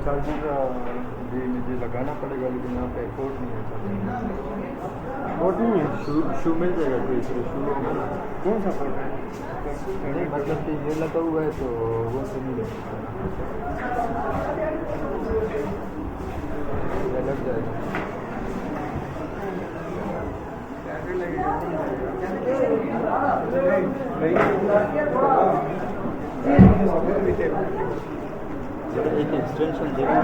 Charger भी मुझे लगाना पड़ेगा, लेकिन यहाँ पे कोड नहीं है चार्जर। कोड नहीं है? शू मिल जाएगा कोई शू होगा ना? कौन सा कोड है? नहीं मतलब कि ये लगा हुआ है तो वो तो नहीं लगता, ये लग जाएगा। एक एक्सटेंशन देगा,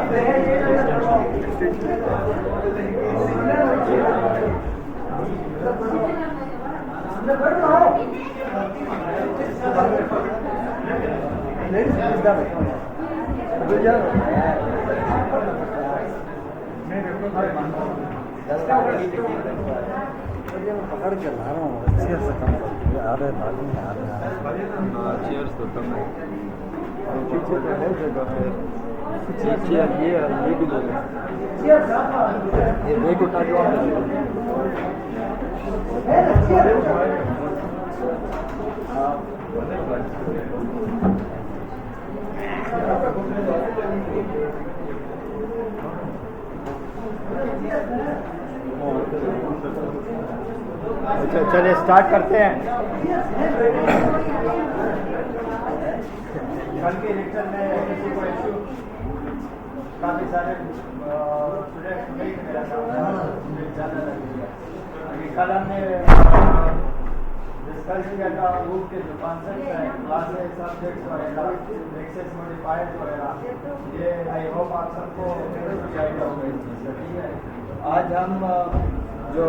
पकड़ के ला रहा हूँ, चेयर से कम आ रहे मालूम नहीं आ रहे। चेयर्स तो कम है, पीछे तो है जगह है। चेयर ये भी ले लो, ये बैग उठा दो। अच्छा चलिए स्टार्ट करते हैं। कल के लेक्चर में किसी को इशू काफ़ी सारे स्टूडेंट्स नहीं मेरा ज़्यादा लगेगा। कल हमने डिस्कस किया था ग्रुप के जो कॉन्सेप्ट है, क्लासेस, सब्जेक्ट्स वगैरह, एक्सेस मॉडिफायर्स वगैरह, ये आई होप आप सबको आइडिया होगा इस चीज़ का। ठीक है, आज हम जो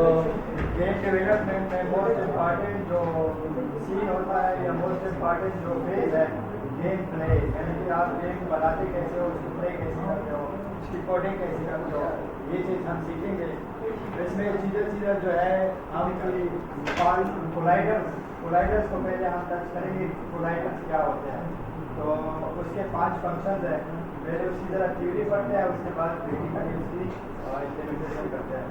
गेम डेवलपमेंट में मोस्ट इम्पॉर्टेंट जो सीन होता है या मोस्ट इम्पॉर्टेंट जो फेज है, गेम प्ले, यानी कि आप गेम बनाते कैसे हो, उसको प्ले कैसे करते हो, उसकी कोडिंग कैसे करते हो, ये चीज़ हम सीखेंगे। इसमें सीधा जो है हम कोलाइडर्स को पहले हम टच करेंगे। कोलाइडर्स क्या होते हैं, तो उसके 5 फंक्शंस हैं। पहले उसकी ज़रा थ्योरी पढ़ते हैं, उसके बाद प्रैक्टिकली उसकी इम्प्लीमेंटेशन करते हैं।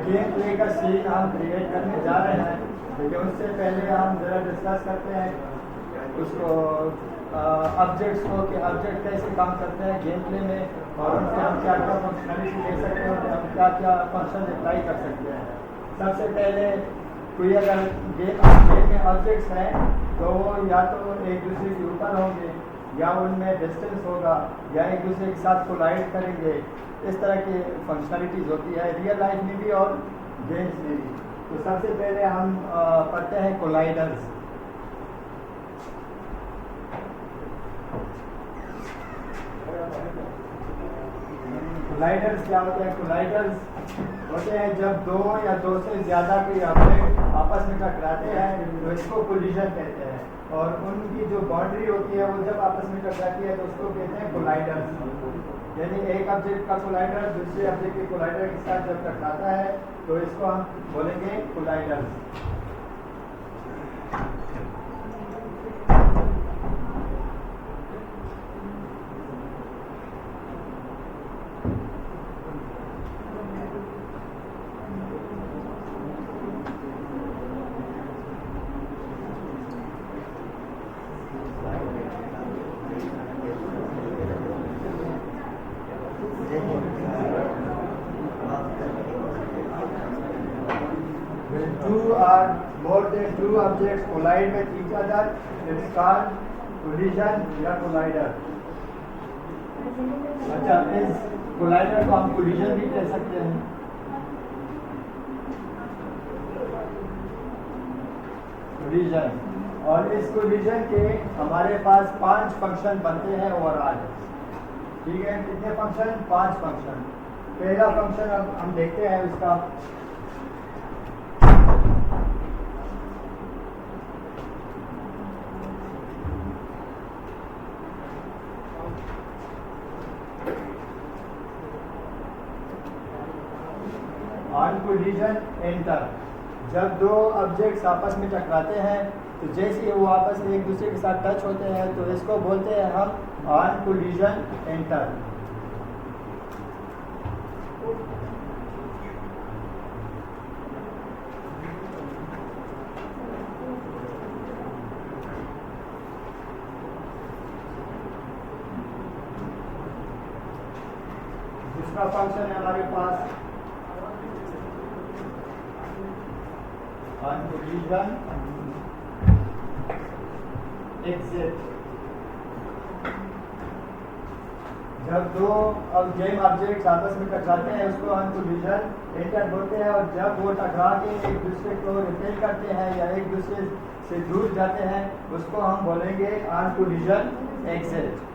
गेम प्ले का सीन हम क्रिएट करने जा रहे हैं, लेकिन उससे पहले हम ज़रा डिस्कस करते हैं उसको ऑब्जेक्ट्स को कि ऑब्जेक्ट कैसे काम करते हैं गेम प्ले में, और उनसे हम क्या क्या फंक्शनलिटी ले सकते हैं, और हम क्या क्या फंक्शन अप्लाई कर सकते हैं। सबसे पहले कोई अगर गेम में ऑब्जेक्ट्स हैं तो वो या तो एक दूसरे के ऊपर होंगे, या उनमें डिस्टेंस होगा, या एक दूसरे के साथ कोलाइड करेंगे। इस तरह की फंक्शनलिटीज़ होती है रियल लाइफ में भी और गेम्स में भी। तो सबसे पहले हम पढ़ते हैं कोलाइडर्स। कोलाइडर्स क्या होते हैं? कोलाइडर्स होते हैं जब दो या दो से ज़्यादा कोई ऑब्जेक्ट आपस में टकराते हैं, तो इसको कोलिजन कहते हैं। और उनकी जो बाउंड्री होती है वो जब आपस में टकराती है तो उसको कहते हैं कोलाइडर्स। यानी एक ऑब्जेक्ट का कोलाइडर दूसरे ऑब्जेक्ट के कोलाइडर के साथ जब टकराता है तो इसको हम बोलेंगे कोलाइडर्स। Two objects collide with each other, it's called collision या collider। अच्छा, इस collider को हम collision भी कह सकते हैं। कोलिजन, और इस कोलिजन के हमारे पास 5 फंक्शन बनते हैं ओवरऑल। ठीक है, कितने फंक्शन? 5 फंक्शन। पहला फंक्शन अब हम देखते हैं उसका। ऑन कोलिजन एंटर, जब दो ऑब्जेक्ट्स आपस में टकराते हैं तो जैसे ही वो आपस में एक दूसरे के साथ टच होते हैं तो इसको बोलते हैं हम ऑन कोलिजन एंटर। दूसरा फंक्शन है हमारे पास ऑन कोलिजन एग्जिट, जब दो गेम ऑब्जेक्ट्स आपस में टकराते हैं उसको ऑन कोलिजन एंटर बोलते हैं, और जब वो टकरा के एक दूसरे को रिपेल करते हैं या एक दूसरे से दूर जाते हैं उसको हम बोलेंगे ऑन कोलिजन एग्जिट।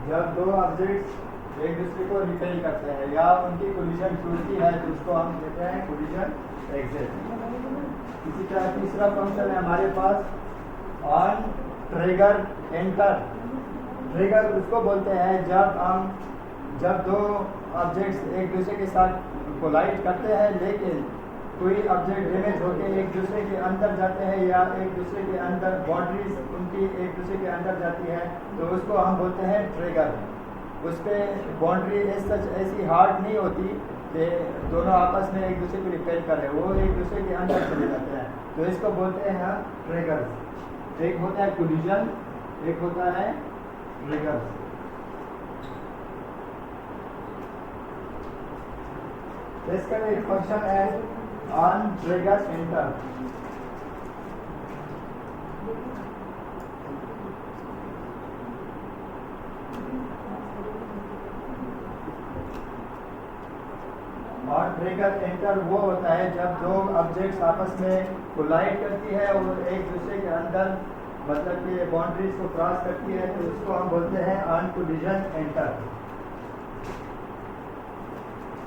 जब दो ऑब्जेक्ट्स एक दूसरे को रिपेल करते हैं या उनकी कोलिजन टूटती है तो उसको हम कहते हैं कोलिजन एग्जिट। इसी तरह तीसरा फंक्शन है हमारे pass on trigger enter. Trigger उसको बोलते हैं जब दो ऑब्जेक्ट्स एक दूसरे के साथ कोलाइड करते हैं लेकिन कोई ऑब्जेक्ट डैमेज होकर एक दूसरे के अंदर जाते हैं या एक दूसरे के अंदर बाउंड्रीज उनकी एक दूसरे के अंदर जाती है तो उसको हम बोलते हैं ट्रिगर। उस पर बाउंड्री ऐसी हार्ड नहीं होती कि दोनों आपस में एक दूसरे को रिपेल करें, वो एक दूसरे के अंदर चले जाते हैं तो इसको बोलते हैं ट्रिगर्स। एक होता है कोलिजन, एक होता है ट्रिगर्स। इसका एक फंक्शन है on trigger enter. On trigger enter वो होता है जब दो ऑब्जेक्ट्स आपस में कोलाइड करती है और एक दूसरे के अंदर मतलब कि बाउंड्रीज को क्रॉस करती है तो उसको हम बोलते हैं ऑन कोलिजन एंटर।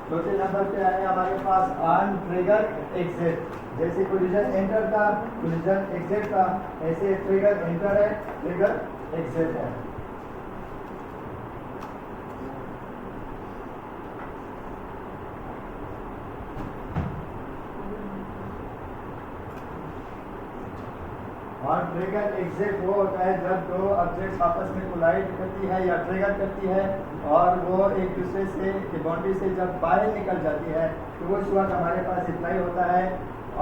चौथे नंबर पे आए हमारे पास ऑन ट्रिगर एग्जिट। जैसे कोलिजन एंटर था, कोलिजन एग्जिट था, ऐसे ट्रिगर एंटर है, ट्रिगर एग्जिट है। और ट्रिगर एग्जिट वो होता है जब दो ऑब्जेक्ट्स आपस में कोलाइड करती है या ट्रिगर करती है और वो एक दूसरे से बाउंड्री से जब बाहर निकल जाती है तो वो उस वक्त हमारे पास अप्लाई होता है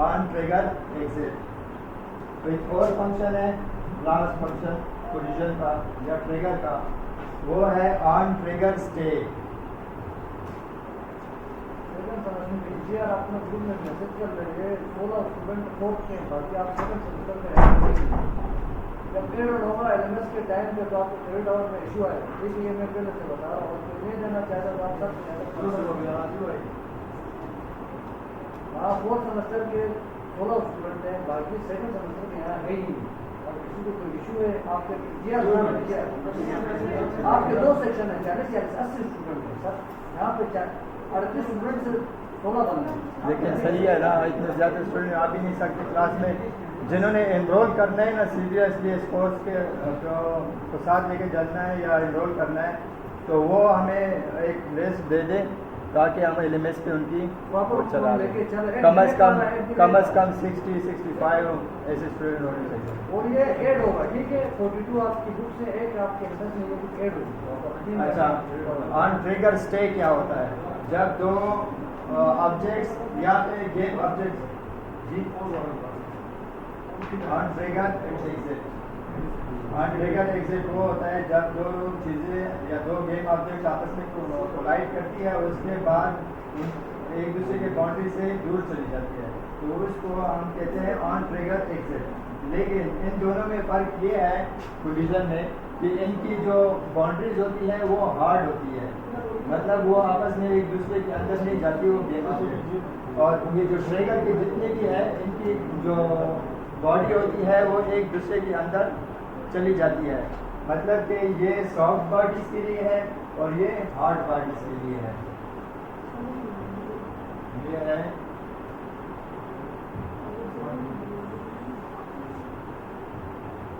ऑन ट्रिगर एग्जिट। तो एक और फंक्शन है लास्ट फंक्शन कोलिजन का या ट्रिगर का, वो है ऑन ट्रिगर स्टे। अपने ग्रुप में मैसेज कर लेंगे 16 स्टूडेंट फोर्थ के बाकी आप सेकंड सेमेस्टर में रहेंगे। जब पीरियड होगा एलएमएस के टाइम पे तो आपको क्रेडिट आवर में इशू है, इसलिए मैं पहले से बता रहा हूँ। और कोई नहीं देना चाहता तो आप सब हाँ फोर्थ सेमेस्टर के 16 स्टूडेंट हैं, बाकी सेकंड सेमेस्टर के यहाँ है ही। और किसी को कोई इशू है आपके आपके 2 सेक्शन है, 40-80 स्टूडेंट है सर यहाँ पे 38 स्टूडेंट से 16 बंद है। लेकिन सही है ना, इतने ज़्यादा स्टूडेंट आ भी नहीं सकते क्लास में। जिन्होंने एनरोल करना है ना सीरियसली स्पोर्ट्स के तो साथ लेके जाना है या एनरोल करना है तो वो हमें एक लिस्ट दे दें ताकि हम एलएमएस पे उनकी वो चला दें। कम से कम 60-65 ऐसे स्टूडेंट होने चाहिए। और ये ऐड होगा, ठीक है 42 आपकी बुक से एक आपके एमएस में ये बुक ऐड होगी। अच्छा, ऑन ट्रिगर स्टे क्या होता है? जब दो ऑब्जेक्ट्स या पे गेम ऑब्जेक्ट्स जी on trigger exit trigger exit वो होता है जब दो चीज़ें या दो गेम ऑब्जेक्ट आपस में कोलाइड करती है, उसके बाद एक दूसरे के बाउंड्री से दूर चली जाती है, तो उसको हम कहते हैं ऑन ट्रिगर एग्जिट। लेकिन इन दोनों में फ़र्क ये है कोलिजन में कि इनकी जो बाउंड्रीज होती है वो हार्ड होती है, मतलब वो आपस में एक दूसरे के अंदर नहीं जाती वो गेम ऑब्जेक्ट। और ये जो ट्रिगर की जितनी भी है इनकी जो बॉडी होती है वो एक दूसरे के अंदर चली जाती है, मतलब कि ये सॉफ्ट बॉडीज के लिए है और ये हार्ड बॉडीज के लिए है। ये है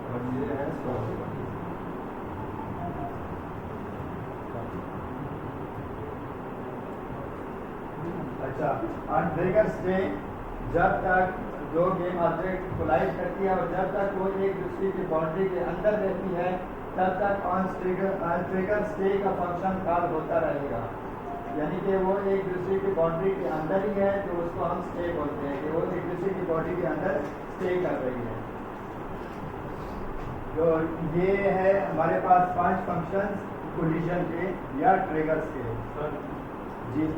और ये है सॉफ्ट बॉडी। अच्छा, ऑन ट्रिगर स्टेट जब तक दो गेम ऑब्जेक्ट कोलाइड करती है और जब तक वो एक दूसरे की बाउंड्री के अंदर रहती है तब तक ऑन ट्रिगर स्टे का फंक्शन कॉल होता रहेगा, यानी कि वो एक दूसरे की बाउंड्री के अंदर ही है तो उसको हम स्टे बोलते हैं कि वो एक दूसरे की बाउंड्री के अंदर स्टे कर रही है। तो ये है हमारे पास 5 फंक्शन कोलिजन के या ट्रिगर्स के। जी,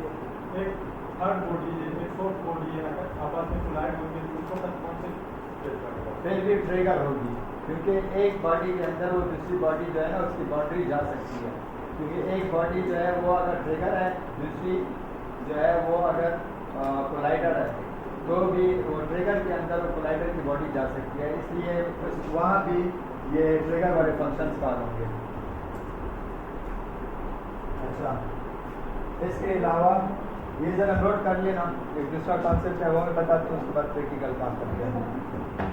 एक थर्ड बॉडी जिसमें फोर्थ बॉडी है अगर आपस में कोलाइड होगी तो उसको तक कौन से फिर भी ट्रिगर होगी, क्योंकि एक बॉडी के अंदर वो दूसरी बॉडी जो है ना उसकी बाउंड्री जा सकती है, क्योंकि एक बॉडी जो है वो अगर ट्रिगर है, दूसरी जो है वो अगर कोलाइडर है तो भी वो ट्रिगर के अंदर वो कोलाइडर की बॉडी जा सकती है, इसलिए वहाँ भी ये ट्रिगर वाले फंक्शंस कॉल होंगे। अच्छा, इसके अलावा ये ज़रा नोट कर लेना, एक दूसरा कॉन्सेप्ट है वो मैं बताता हूँ, उसके बाद प्रैक्टिकल काम करते हैं।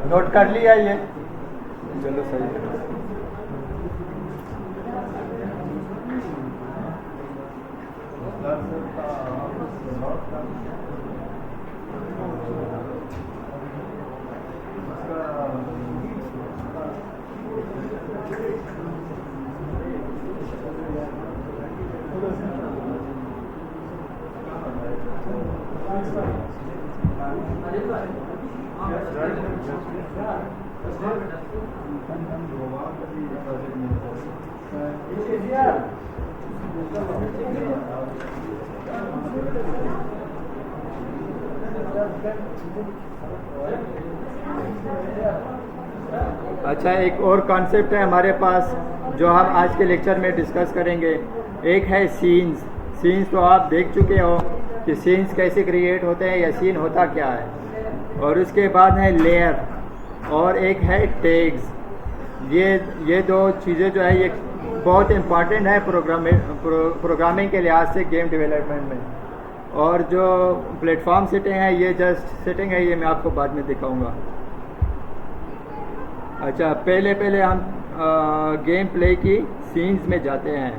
नोट कर लिया ये, चलो सही है। अच्छा, एक और कॉन्सेप्ट है हमारे पास जो हम आज के लेक्चर में डिस्कस करेंगे। एक है सीन्स। सीन्स तो आप देख चुके हो कि सीन्स कैसे क्रिएट होते हैं या सीन होता क्या है। और उसके बाद है लेयर और एक है टैग्स। ये दो चीज़ें जो है ये बहुत इम्पॉर्टेंट है प्रोग्रामिंग के लिहाज से गेम डेवलपमेंट में। और जो प्लेटफॉर्म सेटिंग है ये जस्ट सेटिंग है, ये मैं आपको बाद में दिखाऊंगा। अच्छा, पहले हम गेम प्ले की सीन्स में जाते हैं।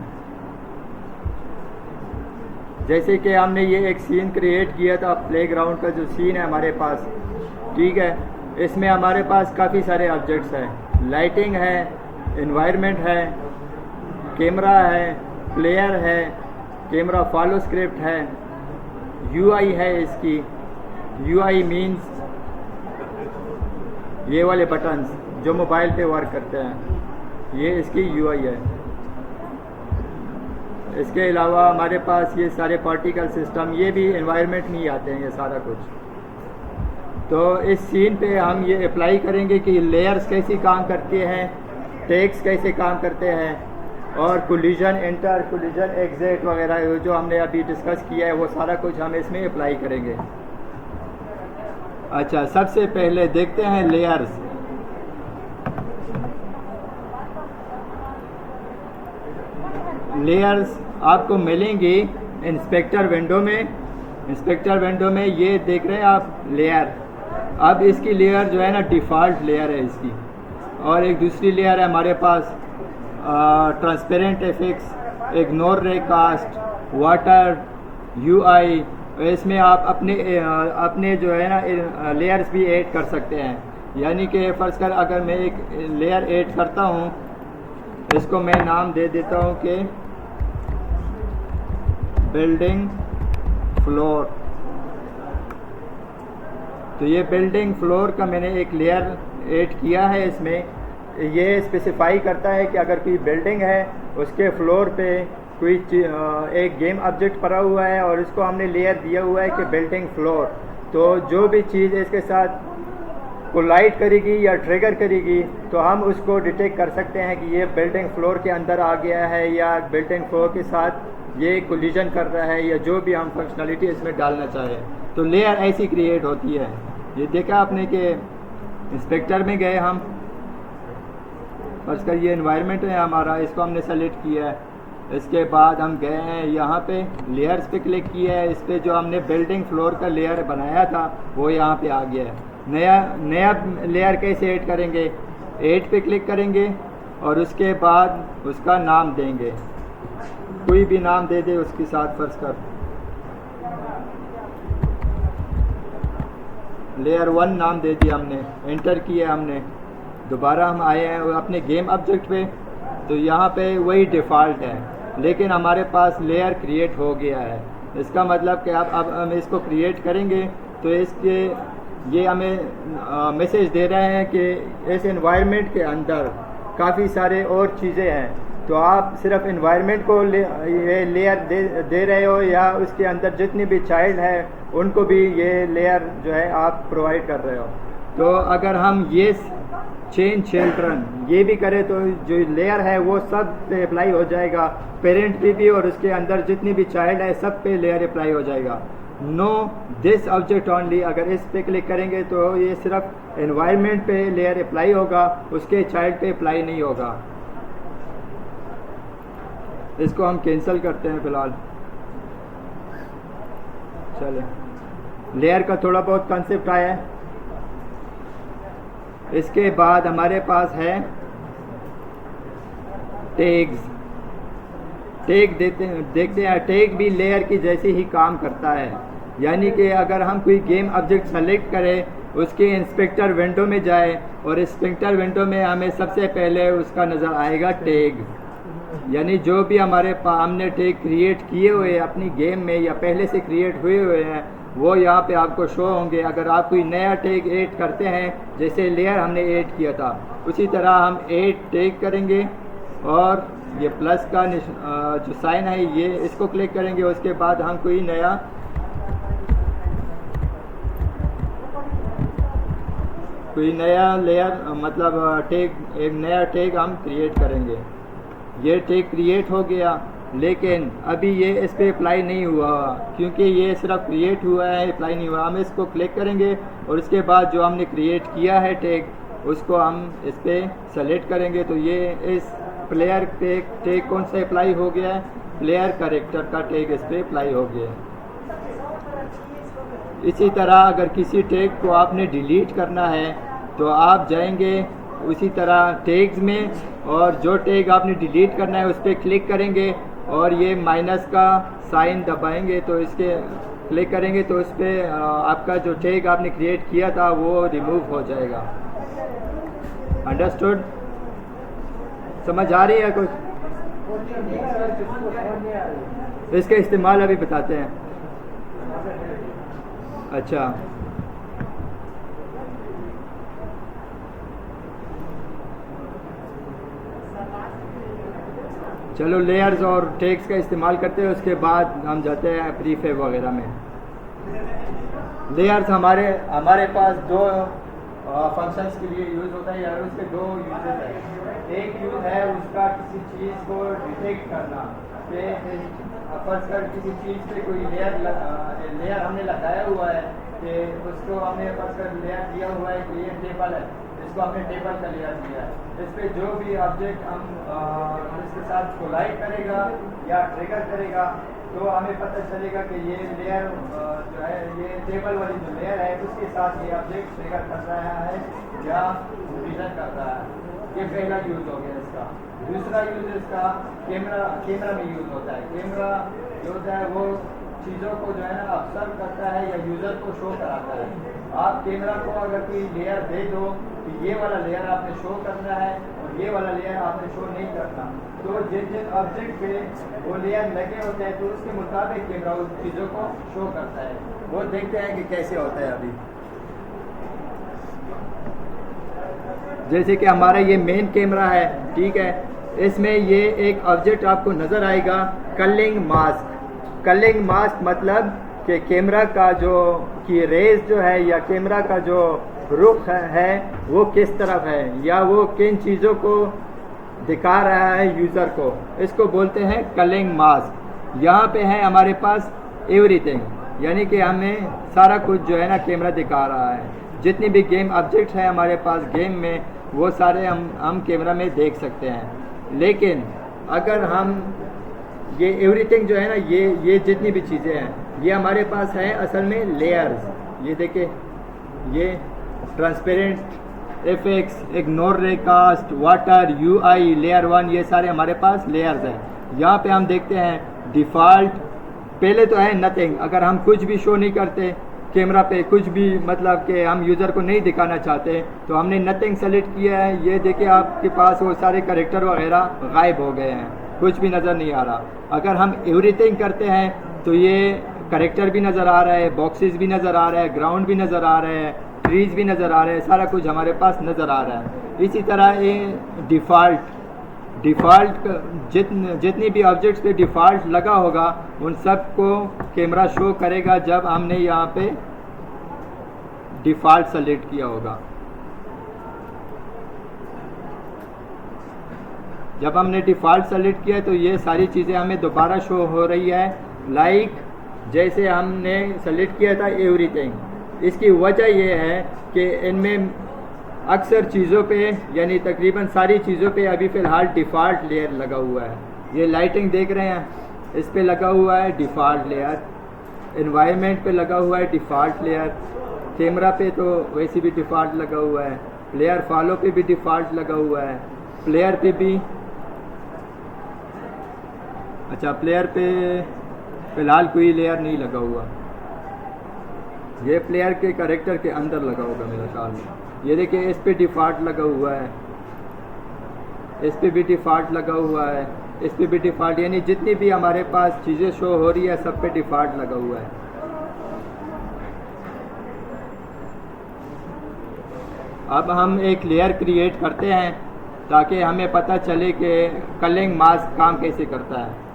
जैसे कि हमने ये एक सीन क्रिएट किया था, प्लेग्राउंड का जो सीन है हमारे पास, ठीक है। इसमें हमारे पास काफ़ी सारे ऑब्जेक्ट्स हैं, लाइटिंग है, एनवायरनमेंट है, कैमरा है, प्लेयर है, कैमरा फॉलो स्क्रिप्ट है, यूआई है। इसकी यूआई मीन्स ये वाले बटन्स जो मोबाइल पे वर्क करते हैं, ये इसकी यूआई है। इसके अलावा हमारे पास ये सारे पार्टिकल सिस्टम, ये भी एनवायरनमेंट में ही आते हैं ये सारा कुछ। तो इस सीन पे हम ये अप्लाई करेंगे कि लेयर्स कैसे काम करते हैं, टैग्स कैसे काम करते हैं, और कोलिजन इंटर, कोलिजन एग्जिट वगैरह जो हमने अभी डिस्कस किया है वो सारा कुछ हम इसमें अप्लाई करेंगे। अच्छा, सबसे पहले देखते हैं लेयर्स। लेयर्स आपको मिलेंगी इंस्पेक्टर विंडो में ये देख रहे हैं आप लेयर। अब इसकी लेयर जो है ना डिफ़ॉल्ट लेयर है इसकी, और एक दूसरी लेयर है हमारे पास ट्रांसपेरेंट एफेक्ट्स, इग्नोर रे कास्ट, वाटर, UI। इसमें आप अपने जो है ना लेयर्स भी ऐड कर सकते हैं। यानी कि फ़र्ज़ कर अगर मैं एक लेयर ऐड करता हूँ, इसको मैं नाम दे देता हूँ कि बिल्डिंग फ्लोर। तो ये बिल्डिंग फ्लोर का मैंने एक लेयर ऐड किया है। इसमें ये स्पेसिफाई करता है कि अगर कोई बिल्डिंग है उसके फ्लोर पे कोई एक गेम ऑब्जेक्ट पड़ा हुआ है और इसको हमने लेयर दिया हुआ है कि बिल्डिंग फ्लोर, तो जो भी चीज़ इसके साथ कोलाइड करेगी या ट्रिगर करेगी तो हम उसको डिटेक्ट कर सकते हैं कि ये बिल्डिंग फ्लोर के अंदर आ गया है या बिल्डिंग फ्लोर के साथ ये कोलिजन कर रहा है, या जो भी हम फंक्शनलिटी इसमें डालना चाहें। तो लेयर ऐसी क्रिएट होती है। ये देखा आपने कि इंस्पेक्टर में गए हम, फर्स्ट कर ये एनवायरनमेंट है हमारा, इसको हमने सेलेक्ट किया है। इसके बाद हम गए हैं यहाँ पे लेयर्स पे क्लिक किया है। इस पर जो हमने बिल्डिंग फ्लोर का लेयर बनाया था वो यहाँ पे आ गया है। नया लेयर कैसे ऐड करेंगे, ऐड पे क्लिक करेंगे और उसके बाद उसका नाम देंगे, कोई भी नाम दे दे उसके साथ। फर्स्ट कर लेयर 1 नाम दे दिया हमने, एंटर किया हमने। दोबारा हम आए हैं अपने गेम ऑब्जेक्ट पे, तो यहाँ पे वही डिफ़ॉल्ट है, लेकिन हमारे पास लेयर क्रिएट हो गया है। इसका मतलब कि अब हम इसको क्रिएट करेंगे तो इसके ये हमें मैसेज दे रहे हैं कि इस एनवायरनमेंट के अंदर काफ़ी सारे और चीज़ें हैं, तो आप सिर्फ एनवायरनमेंट को ये लेयर दे रहे हो या उसके अंदर जितने भी चाइल्ड है उनको भी ये लेयर जो है आप प्रोवाइड कर रहे हो। तो अगर हम ये चेंज चिल्ड्रन ये भी करें तो जो लेयर है वो सब पे अप्लाई हो जाएगा, पेरेंट पे भी, और उसके अंदर जितनी भी चाइल्ड है सब पे लेयर अप्लाई हो जाएगा। नो दिस ऑब्जेक्ट ओनली, अगर इस पे क्लिक करेंगे तो ये सिर्फ एनवायरनमेंट पे लेयर अप्लाई होगा, उसके चाइल्ड पे अप्लाई नहीं होगा। इसको हम कैंसिल करते हैं फ़िलहाल। चले, लेयर का थोड़ा बहुत कंसेप्ट आया है। इसके बाद हमारे पास है टैग्स। टैग देखते हैं। टैग भी लेयर की जैसे ही काम करता है, यानी कि अगर हम कोई गेम ऑब्जेक्ट सेलेक्ट करें, उसके इंस्पेक्टर विंडो में जाए और इंस्पेक्टर विंडो में हमें सबसे पहले उसका नज़र आएगा टैग। यानी जो भी हमने टैग क्रिएट किए हुए हैं अपनी गेम में या पहले से क्रिएट हुए हुए हैं वो यहाँ पे आपको शो होंगे। अगर आप कोई नया टैग ऐड करते हैं, जैसे लेयर हमने ऐड किया था, उसी तरह हम ऐड टैग करेंगे और ये प्लस का जो साइन है ये इसको क्लिक करेंगे। उसके बाद हम कोई नया लेयर मतलब टैग, एक नया टैग हम क्रिएट करेंगे। ये टैग क्रिएट हो गया, लेकिन अभी ये इस पर अप्लाई नहीं हुआ क्योंकि ये सिर्फ क्रिएट हुआ है, अप्लाई नहीं हुआ। हम इसको क्लिक करेंगे और उसके बाद जो हमने क्रिएट किया है टैग उसको हम इस पर सेलेक्ट करेंगे। तो ये इस प्लेयर पे टैग कौन सा अप्लाई हो गया है, प्लेयर कैरेक्टर का टैग इस पर अप्लाई हो गया है। इसी तरह अगर किसी टैग को आपने डिलीट करना है तो आप जाएंगे उसी तरह टैग्स में, और जो टैग आपने डिलीट करना है उस पर क्लिक करेंगे और ये माइनस का साइन दबाएंगे तो इसके क्लिक करेंगे तो उस पर आपका जो टैग आपने क्रिएट किया था वो रिमूव हो जाएगा। अंडरस्टूड? समझ आ रही है कुछ? इसका इस्तेमाल अभी बताते हैं। अच्छा, चलो लेयर्स और टैग्स का इस्तेमाल करते हैं, उसके बाद हम जाते हैं प्रीफैब वगैरह में। लेयर्स हमारे पास दो फंक्शंस के लिए यूज़ होता है, यार उसके दो यूजेस हैं। एक यूज़ है उसका किसी चीज़ को डिटेक्ट करना, कि फर्स्ट कर किसी चीज़ पे कोई लेयर हमने लगाया हुआ है कि उसको हमने फर्स्ट कर लेयर दिया हुआ है कि ये टेबल है, इसको हमने टेबल का लेयर दिया है। इस पे जो भी ऑब्जेक्ट हम इसके साथ कोलाइड करेगा या ट्रिगर करेगा तो हमें पता चलेगा कि ये लेयर जो है ये टेबल वाली जो लेयर है उसके साथ ये ऑब्जेक्ट ट्रिगर कर रहा है या विजन कर रहा है। ये पहला यूज हो गया इसका। दूसरा यूज इसका कैमरा में यूज होता है। कैमरा जो होता है वो चीज़ों को जो है ना ऑब्जर्व करता है या यूज़र को शो कराता है। आप कैमरा को अगर कोई लेयर दे दो तो ये वाला लेयर आपने शो करना है और ये वाला लेयर आपने शो नहीं करना, तो जिन जिन ऑब्जेक्ट पे वो लेयर लगे होते हैं तो उसके मुताबिक कैमरा उस चीज़ों को शो करता है। वो देखते हैं कि कैसे होता है। अभी जैसे कि हमारा ये मेन कैमरा है, ठीक है, इसमें ये एक ऑब्जेक्ट आपको नज़र आएगा कलिंग मास्क। कलिंग मास्क मतलब कि कैमरा का जो की रेज जो है या कैमरा का जो रुख है वो किस तरफ है या वो किन चीज़ों को दिखा रहा है यूज़र को, इसको बोलते हैं कलिंग मास्क। यहाँ पे है हमारे पास एवरीथिंग, यानी कि हमें सारा कुछ जो है ना कैमरा दिखा रहा है। जितनी भी गेम ऑब्जेक्ट है हमारे पास गेम में वो सारे हम कैमरा में देख सकते हैं। लेकिन अगर हम ये एवरीथिंग जो है ना ये जितनी भी चीज़ें हैं ये हमारे पास है असल में लेयर्स। ये देखिए, ये ट्रांसपेरेंट, एफएक्स, इग्नोर रे कास्ट, वाटर, यूआई, लेयर 1, ये सारे हमारे पास लेयर्स हैं। यहाँ पे हम देखते हैं डिफ़ॉल्ट, पहले तो है नथिंग। अगर हम कुछ भी शो नहीं करते कैमरा पे, कुछ भी मतलब कि हम यूज़र को नहीं दिखाना चाहते तो हमने नथिंग सेलेक्ट किया है। ये देखिए आपके पास वो सारे कैरेक्टर वगैरह गायब हो गए हैं, कुछ भी नज़र नहीं आ रहा। अगर हम एवरीथिंग करते हैं तो ये कैरेक्टर भी नज़र आ रहा है, बॉक्सेस भी नज़र आ रहा है, ग्राउंड भी नज़र आ रहे हैं, ट्रीज भी नज़र आ रहे हैं, सारा कुछ हमारे पास नज़र आ रहा है। इसी तरह ये डिफ़ॉल्ट जितनी भी ऑब्जेक्ट्स पे डिफ़ॉल्ट लगा होगा उन सब को कैमरा शो करेगा जब हमने यहाँ पे डिफ़ॉल्ट सेलेक्ट किया होगा। जब हमने डिफ़ॉल्ट सेलेक्ट किया तो ये सारी चीज़ें हमें दोबारा शो हो रही है। लाइक जैसे हमने सेलेक्ट किया था एवरीथिंग। इसकी वजह यह है कि इनमें अक्सर चीज़ों पे यानी तकरीबन सारी चीज़ों पे अभी फ़िलहाल डिफ़ॉल्ट लेयर लगा हुआ है। ये लाइटिंग देख रहे हैं, इस पे लगा हुआ है डिफ़ॉल्ट लेयर, एनवायरनमेंट पे लगा हुआ है डिफ़ॉल्ट लेयर, कैमरा पे तो वैसे भी डिफ़ॉल्ट लगा हुआ है, प्लेयर फॉलो पे भी डिफ़ॉल्ट लगा हुआ है, प्लेयर पे भी, अच्छा प्लेयर पे फ़िलहाल कोई लेयर नहीं लगा हुआ। ये प्लेयर के कैरेक्टर के अंदर लगा होगा मेरे ख्याल में। ये देखिए इस पे डिफ़ॉल्ट लगा हुआ है, इस पे भी डिफ़ॉल्ट लगा हुआ है, इस पे भी डिफ़ॉल्ट, यानी जितनी भी हमारे पास चीज़ें शो हो रही है सब पे डिफ़ॉल्ट लगा हुआ है। अब हम एक लेयर क्रिएट करते हैं ताकि हमें पता चले कि कलिंग मास्क काम कैसे करता है।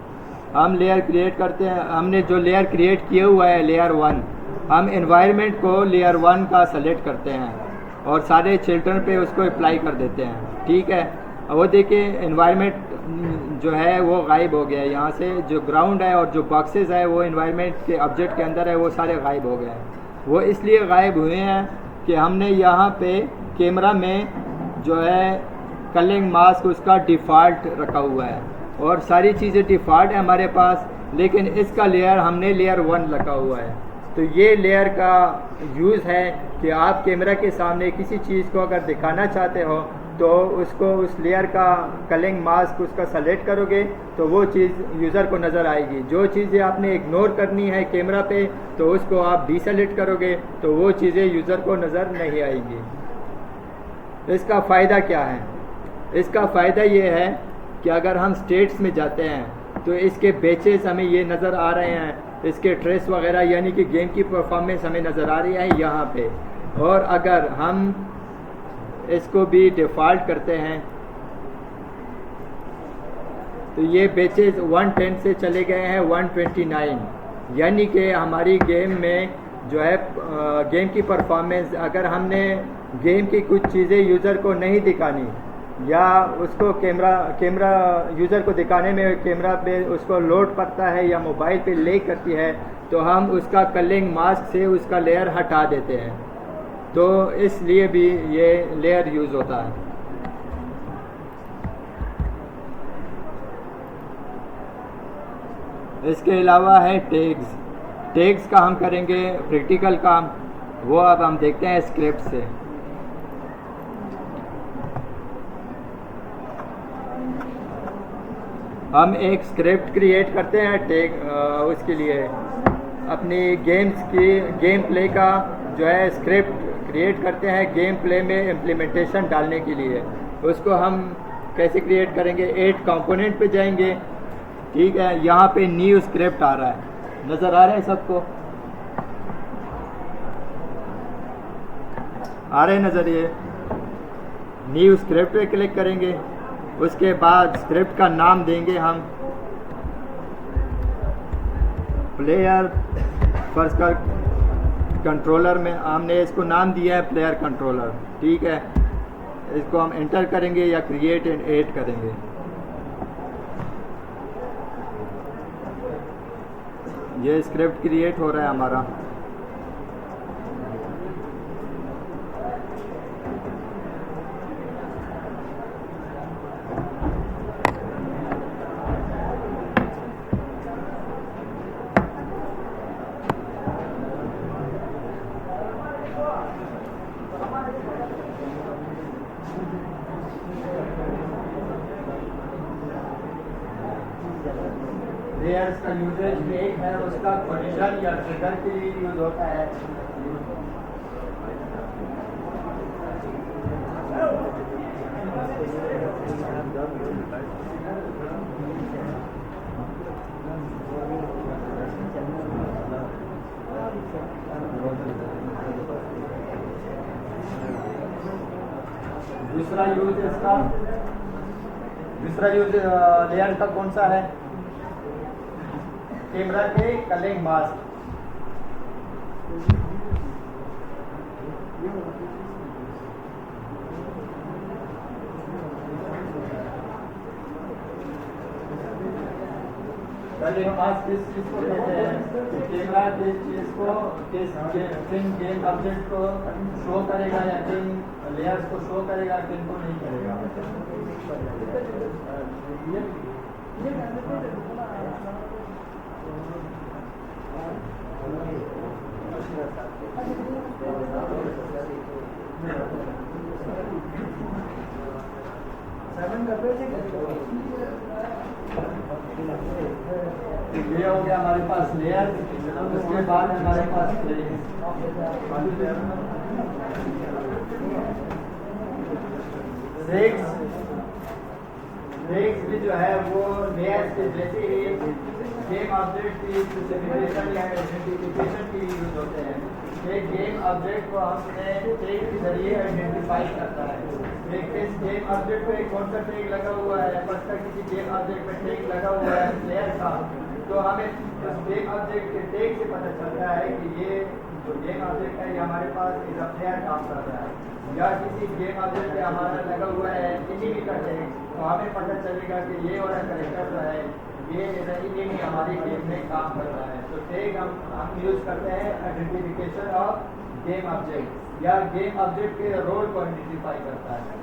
हम लेयर क्रिएट करते हैं। हमने जो लेयर क्रिएट किया हुआ है लेयर 1, हम एनवायरनमेंट को लेयर 1 का सेलेक्ट करते हैं और सारे चिल्ड्रन पे उसको अप्लाई कर देते हैं, ठीक है। वो देखिए एनवायरनमेंट जो है वो गायब हो गया है। यहाँ से जो ग्राउंड है और जो बॉक्सेस है वो एनवायरनमेंट के ऑब्जेक्ट के अंदर है वो सारे गायब हो गए हैं। वो इसलिए गायब हुए हैं कि हमने यहाँ पे कैमरा में जो है कलिंग मास्क उसका डिफ़ॉल्ट रखा हुआ है और सारी चीज़ें डिफ़ॉल्ट है हमारे पास, लेकिन इसका लेयर हमने लेयर 1 रखा हुआ है। तो ये लेयर का यूज़ है कि आप कैमरा के सामने किसी चीज़ को अगर दिखाना चाहते हो तो उसको उस लेयर का कलिंग मास्क उसका सेलेक्ट करोगे तो वो चीज़ यूज़र को नज़र आएगी। जो चीज़ें आपने इग्नोर करनी है कैमरा पे तो उसको आप डीसेलेक्ट करोगे तो वो चीज़ें यूज़र को नज़र नहीं आएंगी। इसका फ़ायदा क्या है? इसका फ़ायदा ये है कि अगर हम स्टेट्स में जाते हैं तो इसके बैचेस हमें ये नज़र आ रहे हैं, इसके ट्रेस वगैरह यानी कि गेम की परफॉर्मेंस हमें नज़र आ रही है यहाँ पे। और अगर हम इसको भी डिफ़ॉल्ट करते हैं तो ये बैचेस 110 से चले गए हैं 129, यानी कि हमारी गेम में जो है गेम की परफॉर्मेंस, अगर हमने गेम की कुछ चीज़ें यूज़र को नहीं दिखानी या उसको कैमरा यूज़र को दिखाने में कैमरा पे उसको लोड करता है या मोबाइल पे ले करती है तो हम उसका कलिंग मास्क से उसका लेयर हटा देते हैं। तो इसलिए भी ये लेयर यूज़ होता है। इसके अलावा है टैग्स। टैग्स का हम करेंगे प्रैक्टिकल काम, वो अब हम देखते हैं स्क्रिप्ट से। हम एक स्क्रिप्ट क्रिएट करते हैं टैग उसके लिए अपनी गेम्स की गेम प्ले का जो है स्क्रिप्ट क्रिएट करते हैं गेम प्ले में इम्प्लीमेंटेशन डालने के लिए। उसको हम कैसे क्रिएट करेंगे, ऐड कंपोनेंट पे जाएंगे, ठीक है। यहाँ पे न्यू स्क्रिप्ट आ रहा है, नज़र आ रहा है सबको, आ रहे नज़र, ये न्यू स्क्रिप्ट पे क्लिक करेंगे। उसके बाद स्क्रिप्ट का नाम देंगे हम प्लेयर फर्स्ट का कंट्रोलर में हमने इसको नाम दिया है प्लेयर कंट्रोलर, ठीक है। इसको हम एंटर करेंगे या क्रिएट एंड ऐड करेंगे। ये स्क्रिप्ट क्रिएट हो रहा है हमारा। लेयर्स का यूजेज एक है, उसका कोलिजन या ट्रिगर के लिए यूज होता है। दूसरा यूज लेयर का कौन सा है, कैमरा के कलिंग मास्क। कलिंग मास्क किस चीज को कहते हैं, कैमरा किस चीज को किन गेम ऑब्जेक्ट को शो करेगा या किन लेयर्स को शो करेगा, किन को नहीं करेगा। ये हो गया हमारे पास लेयर। उसके बाद हमारे पास ट्रैक्स भी जो है वो लेयर्स के जैसे ही गेम ऑब्जेक्ट की स्पेसिफिकेशन या आइडेंटिफिकेशन के लिए यूज होते हैं। एक गेम ऑब्जेक्ट को हमने टैग के जरिए आइडेंटिफाई करता है। किस गेम ऑब्जेक्ट पे कौन सा टैग लगा हुआ है, फर्स्ट का किसी गेम ऑब्जेक्ट पे टैग लगा हुआ है प्लेयर का, तो हमें उस गेम ऑब्जेक्ट के टैग से पता चलता है कि ये जो गेम ऑब्जेक्ट है ये हमारे पास इस प्लेयर काम कर रहा है। या किसी गेम ऑब्जेक्ट पे हमारा लगा हुआ है एनिमी का टैग, तो हमें पता चलेगा कि ये वाला कैरेक्टर जो है ये एनिमी हमारे गेम में काम कर रहा है। तो टैग हम यूज करते हैं आइडेंटिफिकेशन ऑफ गेम ऑब्जेक्ट या गेम ऑब्जेक्ट के रोल को आइडेंटिफाई करता है।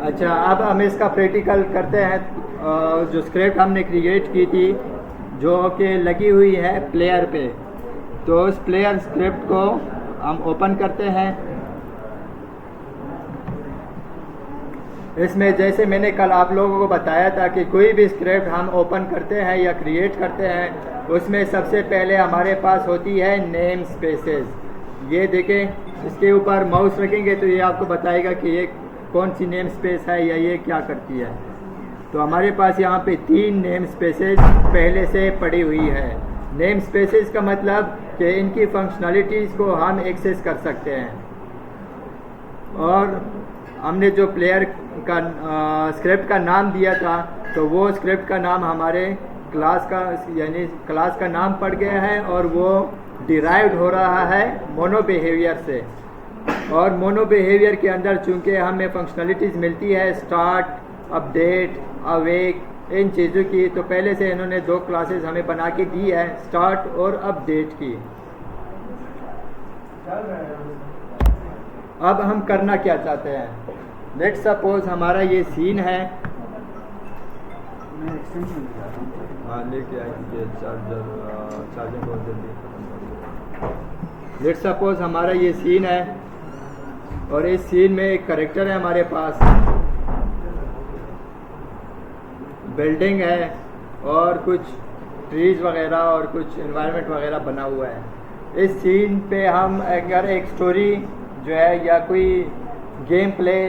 अच्छा, अब हम इसका प्रैक्टिकल करते हैं। जो स्क्रिप्ट हमने क्रिएट की थी जो कि लगी हुई है प्लेयर पे, तो उस प्लेयर स्क्रिप्ट को हम ओपन करते हैं। इसमें जैसे मैंने कल आप लोगों को बताया था कि कोई भी स्क्रिप्ट हम ओपन करते हैं या क्रिएट करते हैं उसमें सबसे पहले हमारे पास होती है नेम स्पेसेस। ये देखें, इसके ऊपर माउस रखेंगे तो ये आपको बताएगा कि ये कौन सी नेम स्पेस है या ये क्या करती है। तो हमारे पास यहाँ पे 3 नेम स्पेसेस पहले से पड़ी हुई है। नेम स्पेसेस का मतलब कि इनकी फंक्शनलिटीज़ को हम एक्सेस कर सकते हैं। और हमने जो प्लेयर का स्क्रिप्ट का नाम दिया था, तो वो स्क्रिप्ट का नाम हमारे क्लास का यानी क्लास का नाम पड़ गया है और वो डिराइव्ड हो रहा है मोनो बिहेवियर से। और मोनो बिहेवियर के अंदर चूँकि हमें फंक्शनलिटीज़ मिलती है स्टार्ट, अपडेट, अवेक, इन चीज़ों की, तो पहले से इन्होंने 2 क्लासेस हमें बना के दी है, स्टार्ट और अपडेट की। अब हम करना क्या चाहते हैं? लेट्स सपोज हमारा ये सीन है। हाँ लेके आएंगे चार्जर बहुत जल्दी। लेट्स सपोज हमारा ये सीन है और इस सीन में एक कैरेक्टर है हमारे पास, बिल्डिंग है और कुछ ट्रीज वगैरह और कुछ एनवायरनमेंट वगैरह बना हुआ है। इस सीन पे हम अगर एक स्टोरी जो है या कोई गेम प्ले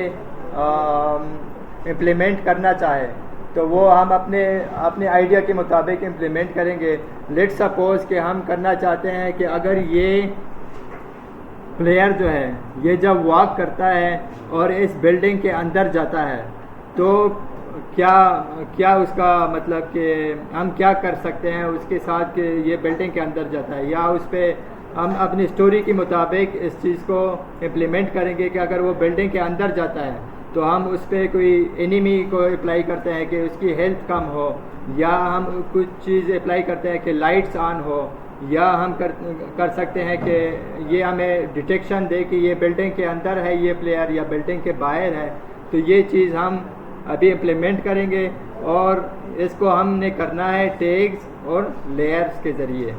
इम्प्लीमेंट करना चाहे तो वो हम अपने आइडिया के मुताबिक इम्प्लीमेंट करेंगे। लेट्स सपोज कि हम करना चाहते हैं कि अगर ये प्लेयर जो है ये जब वॉक करता है और इस बिल्डिंग के अंदर जाता है तो क्या उसका मतलब कि हम क्या कर सकते हैं उसके साथ कि ये बिल्डिंग के अंदर जाता है, या उस पर हम अपनी स्टोरी के मुताबिक इस चीज़ को इम्प्लीमेंट करेंगे कि अगर वो बिल्डिंग के अंदर जाता है तो हम उस पर कोई एनिमी को अप्लाई करते हैं कि उसकी हेल्थ कम हो, या हम कुछ चीज़ अप्लाई करते हैं कि लाइट्स ऑन हो, या हम कर सकते हैं कि ये हमें डिटेक्शन दे कि ये बिल्डिंग के अंदर है ये प्लेयर या बिल्डिंग के बाहर है। तो ये चीज़ हम अभी इम्प्लीमेंट करेंगे और इसको हमने करना है टैग्स और लेयर्स के ज़रिए।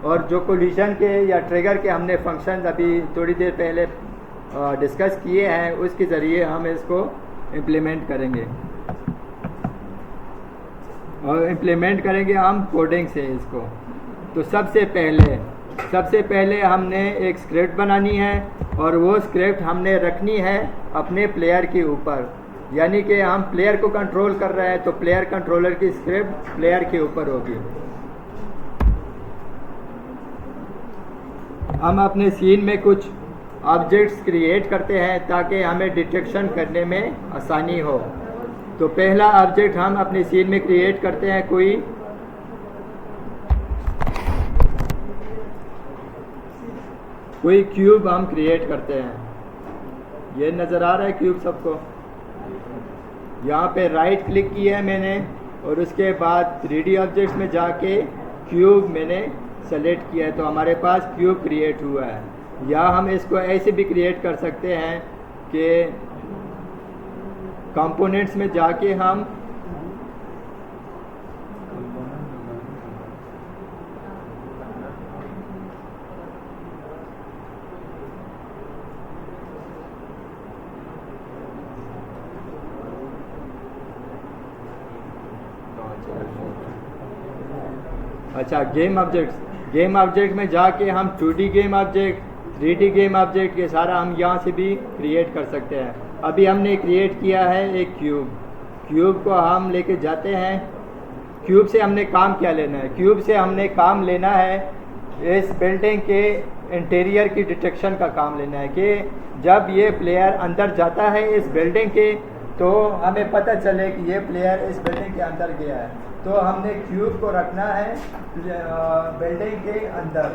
और जो कोलिजन के या ट्रिगर के हमने फंक्शंस अभी थोड़ी देर पहले डिस्कस किए हैं उसके ज़रिए हम इसको इम्प्लीमेंट करेंगे। और इम्प्लीमेंट करेंगे हम कोडिंग से इसको। तो सबसे पहले हमने एक स्क्रिप्ट बनानी है और वो स्क्रिप्ट हमने रखनी है अपने प्लेयर के ऊपर, यानी कि हम प्लेयर को कंट्रोल कर रहे हैं तो प्लेयर कंट्रोलर की स्क्रिप्ट प्लेयर के ऊपर होगी। हम अपने सीन में कुछ ऑब्जेक्ट्स क्रिएट करते हैं ताकि हमें डिटेक्शन करने में आसानी हो। तो पहला ऑब्जेक्ट हम अपने सीन में क्रिएट करते हैं कोई क्यूब हम क्रिएट करते हैं। ये नज़र आ रहा है क्यूब सबको? यहाँ पे राइट क्लिक किया है मैंने और उसके बाद 3D ऑब्जेक्ट्स में जाके क्यूब मैंने सेलेक्ट किया है, तो हमारे पास क्यूब क्रिएट हुआ है। या हम इसको ऐसे भी क्रिएट कर सकते हैं कि कंपोनेंट्स में जाके हम अच्छा गेम ऑब्जेक्ट में जाके हम 2D game object, 3D game object ये सारा हम यहाँ से भी क्रिएट कर सकते हैं। अभी हमने क्रिएट किया है एक क्यूब को हम लेके जाते हैं। क्यूब से हमने काम क्या लेना है? क्यूब से हमने काम लेना है इस बिल्डिंग के इंटीरियर की डिटेक्शन का काम लेना है कि जब ये प्लेयर अंदर जाता है इस बिल्डिंग के तो हमें पता चले कि ये प्लेयर इस बिल्डिंग के अंदर गया है। तो हमने क्यूब को रखना है बिल्डिंग के अंदर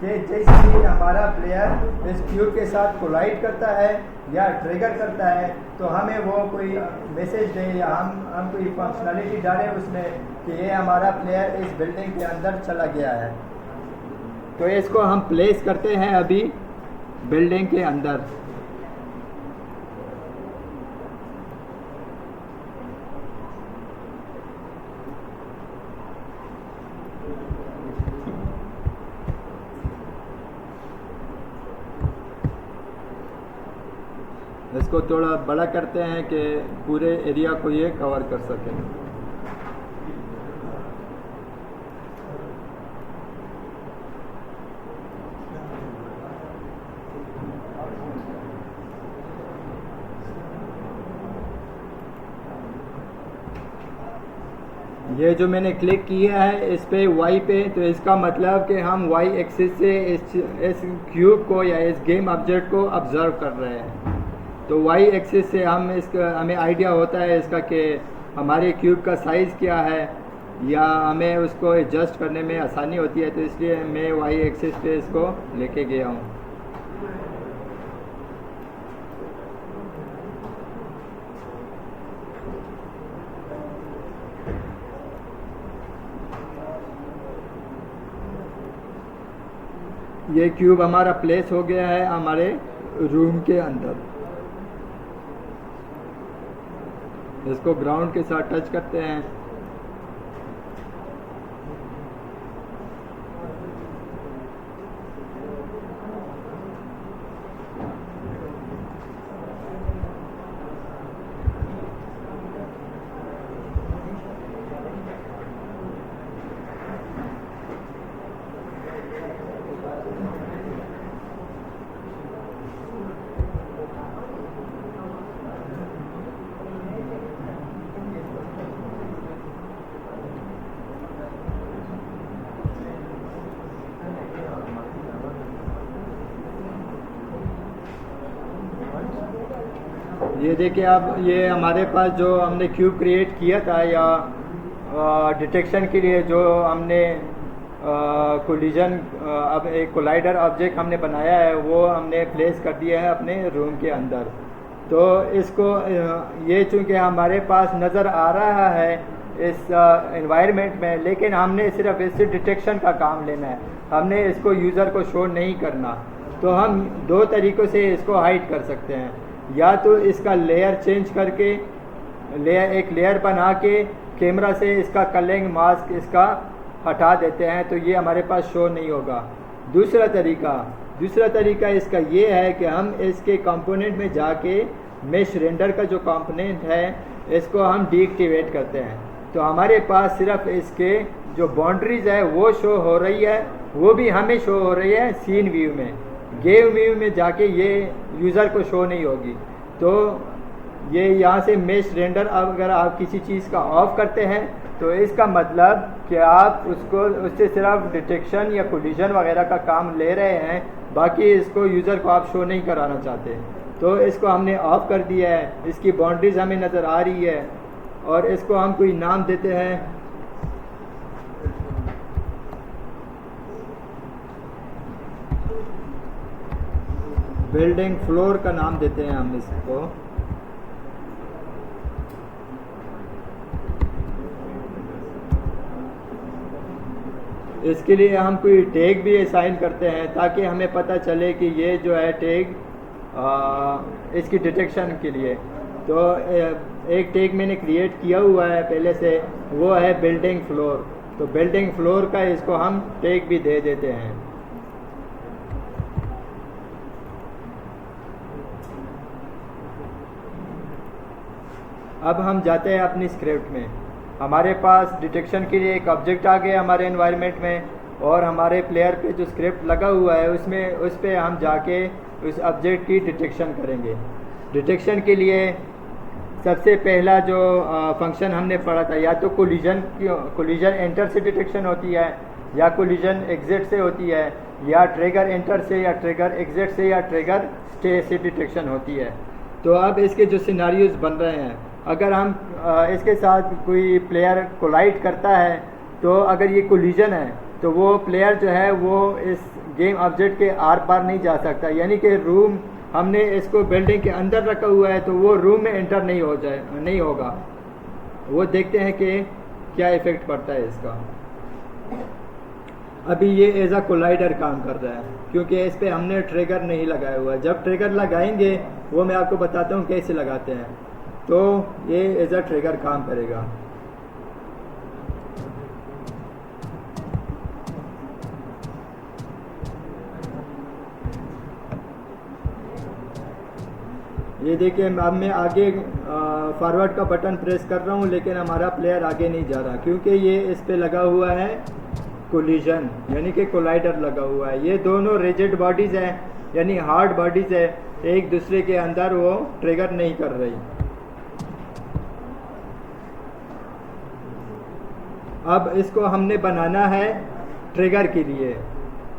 कि जैसे ही हमारा प्लेयर इस क्यूब के साथ कोलाइड करता है या ट्रिगर करता है तो हमें वो कोई मैसेज दे या हम कोई फंक्शनलिटी डालें उसमें कि ये हमारा प्लेयर इस बिल्डिंग के अंदर चला गया है। तो इसको हम प्लेस करते हैं अभी बिल्डिंग के अंदर। इसको थोड़ा बड़ा करते हैं कि पूरे एरिया को ये कवर कर सकें। ये जो मैंने क्लिक किया है इस पे वाई पे, तो इसका मतलब कि हम वाई एक्सिस से इस क्यूब को या इस गेम ऑब्जेक्ट को ऑब्जर्व कर रहे हैं। तो वाई एक्सिस से हमें आइडिया होता है इसका कि हमारे क्यूब का साइज़ क्या है, या हमें उसको एडजस्ट करने में आसानी होती है, तो इसलिए मैं वाई एक्सिस पे इसको लेके गया हूँ। ये क्यूब हमारा प्लेस हो गया है हमारे रूम के अंदर। इसको ग्राउंड के साथ टच करते हैं। ये देखिए आप, ये हमारे पास जो हमने क्यूब क्रिएट किया था या डिटेक्शन के लिए जो हमने कोलिजन अब एक कोलाइडर ऑब्जेक्ट हमने बनाया है, वो हमने प्लेस कर दिया है अपने रूम के अंदर। तो इसको ये चूँकि हमारे पास नज़र आ रहा है इस एनवायरनमेंट में, लेकिन हमने सिर्फ इससे डिटेक्शन का काम लेना है, हमने इसको यूज़र को शो नहीं करना। तो हम दो तरीक़ों से इसको हाइड कर सकते हैं, या तो इसका लेयर चेंज करके एक लेयर बना के कैमरा से इसका कलरिंग मास्क इसका हटा देते हैं, तो ये हमारे पास शो नहीं होगा। दूसरा तरीका इसका ये है कि हम इसके कंपोनेंट में जाके मेश रेंडर का जो कंपोनेंट है इसको हम डीएक्टिवेट करते हैं, तो हमारे पास सिर्फ इसके जो बाउंड्रीज है वो शो हो रही है, वो भी हमें शो हो रही है सीन व्यू में। गेम व्यू में जाके ये यूज़र को शो नहीं होगी। तो ये यहाँ से मेश रेंडर अगर आप किसी चीज़ का ऑफ करते हैं तो इसका मतलब कि आप उससे सिर्फ डिटेक्शन या कोलिजन वगैरह का काम ले रहे हैं, बाकी इसको यूज़र को आप शो नहीं कराना चाहते। तो इसको हमने ऑफ कर दिया है, इसकी बाउंड्रीज हमें नज़र आ रही है, और इसको हम कोई नाम देते हैं। बिल्डिंग फ्लोर का नाम देते हैं हम इसको। इसके लिए हम कोई टैग भी असाइन करते हैं ताकि हमें पता चले कि ये जो है टैग इसकी डिटेक्शन के लिए। तो एक टैग मैंने क्रिएट किया हुआ है पहले से, वो है बिल्डिंग फ्लोर। तो बिल्डिंग फ्लोर का इसको हम टैग भी दे देते हैं। अब हम जाते हैं अपनी स्क्रिप्ट में। हमारे पास डिटेक्शन के लिए एक ऑब्जेक्ट आ गया हमारे एनवायरनमेंट में, और हमारे प्लेयर पे जो स्क्रिप्ट लगा हुआ है उस पर हम जाके उस ऑब्जेक्ट की डिटेक्शन करेंगे। डिटेक्शन के लिए सबसे पहला जो फंक्शन हमने पढ़ा था, या तो कोलिजन एंटर से डिटेक्शन होती है, या कोलिजन एग्जिट से होती है, या ट्रिगर एंटर से, या ट्रिगर एग्जिट से, या ट्रिगर स्टे से डिटेक्शन होती है। तो अब इसके जो सिनारियोज बन रहे हैं, अगर हम इसके साथ कोई प्लेयर कोलाइड करता है, तो अगर ये कोलिजन है तो वो प्लेयर जो है वो इस गेम ऑब्जेक्ट के आर पार नहीं जा सकता, यानी कि रूम हमने इसको बिल्डिंग के अंदर रखा हुआ है तो वो रूम में एंटर नहीं होगा। वो देखते हैं कि क्या इफ़ेक्ट पड़ता है इसका। अभी ये एज अ कोलाइडर काम कर रहा है क्योंकि इस पर हमने ट्रिगर नहीं लगाया हुआ है। जब ट्रिगर लगाएंगे वो मैं आपको बताता हूँ कैसे लगाते हैं। तो ये एज अ ट्रिगर काम करेगा। ये देखिए, अब मैं आगे फॉरवर्ड का बटन प्रेस कर रहा हूँ, लेकिन हमारा प्लेयर आगे नहीं जा रहा क्योंकि ये इस पे लगा हुआ है कोलिजन, यानी कि कोलाइडर लगा हुआ है। ये दोनों रिजिड बॉडीज़ हैं, यानी हार्ड बॉडीज़ है, एक दूसरे के अंदर वो ट्रिगर नहीं कर रही। अब इसको हमने बनाना है ट्रिगर के लिए।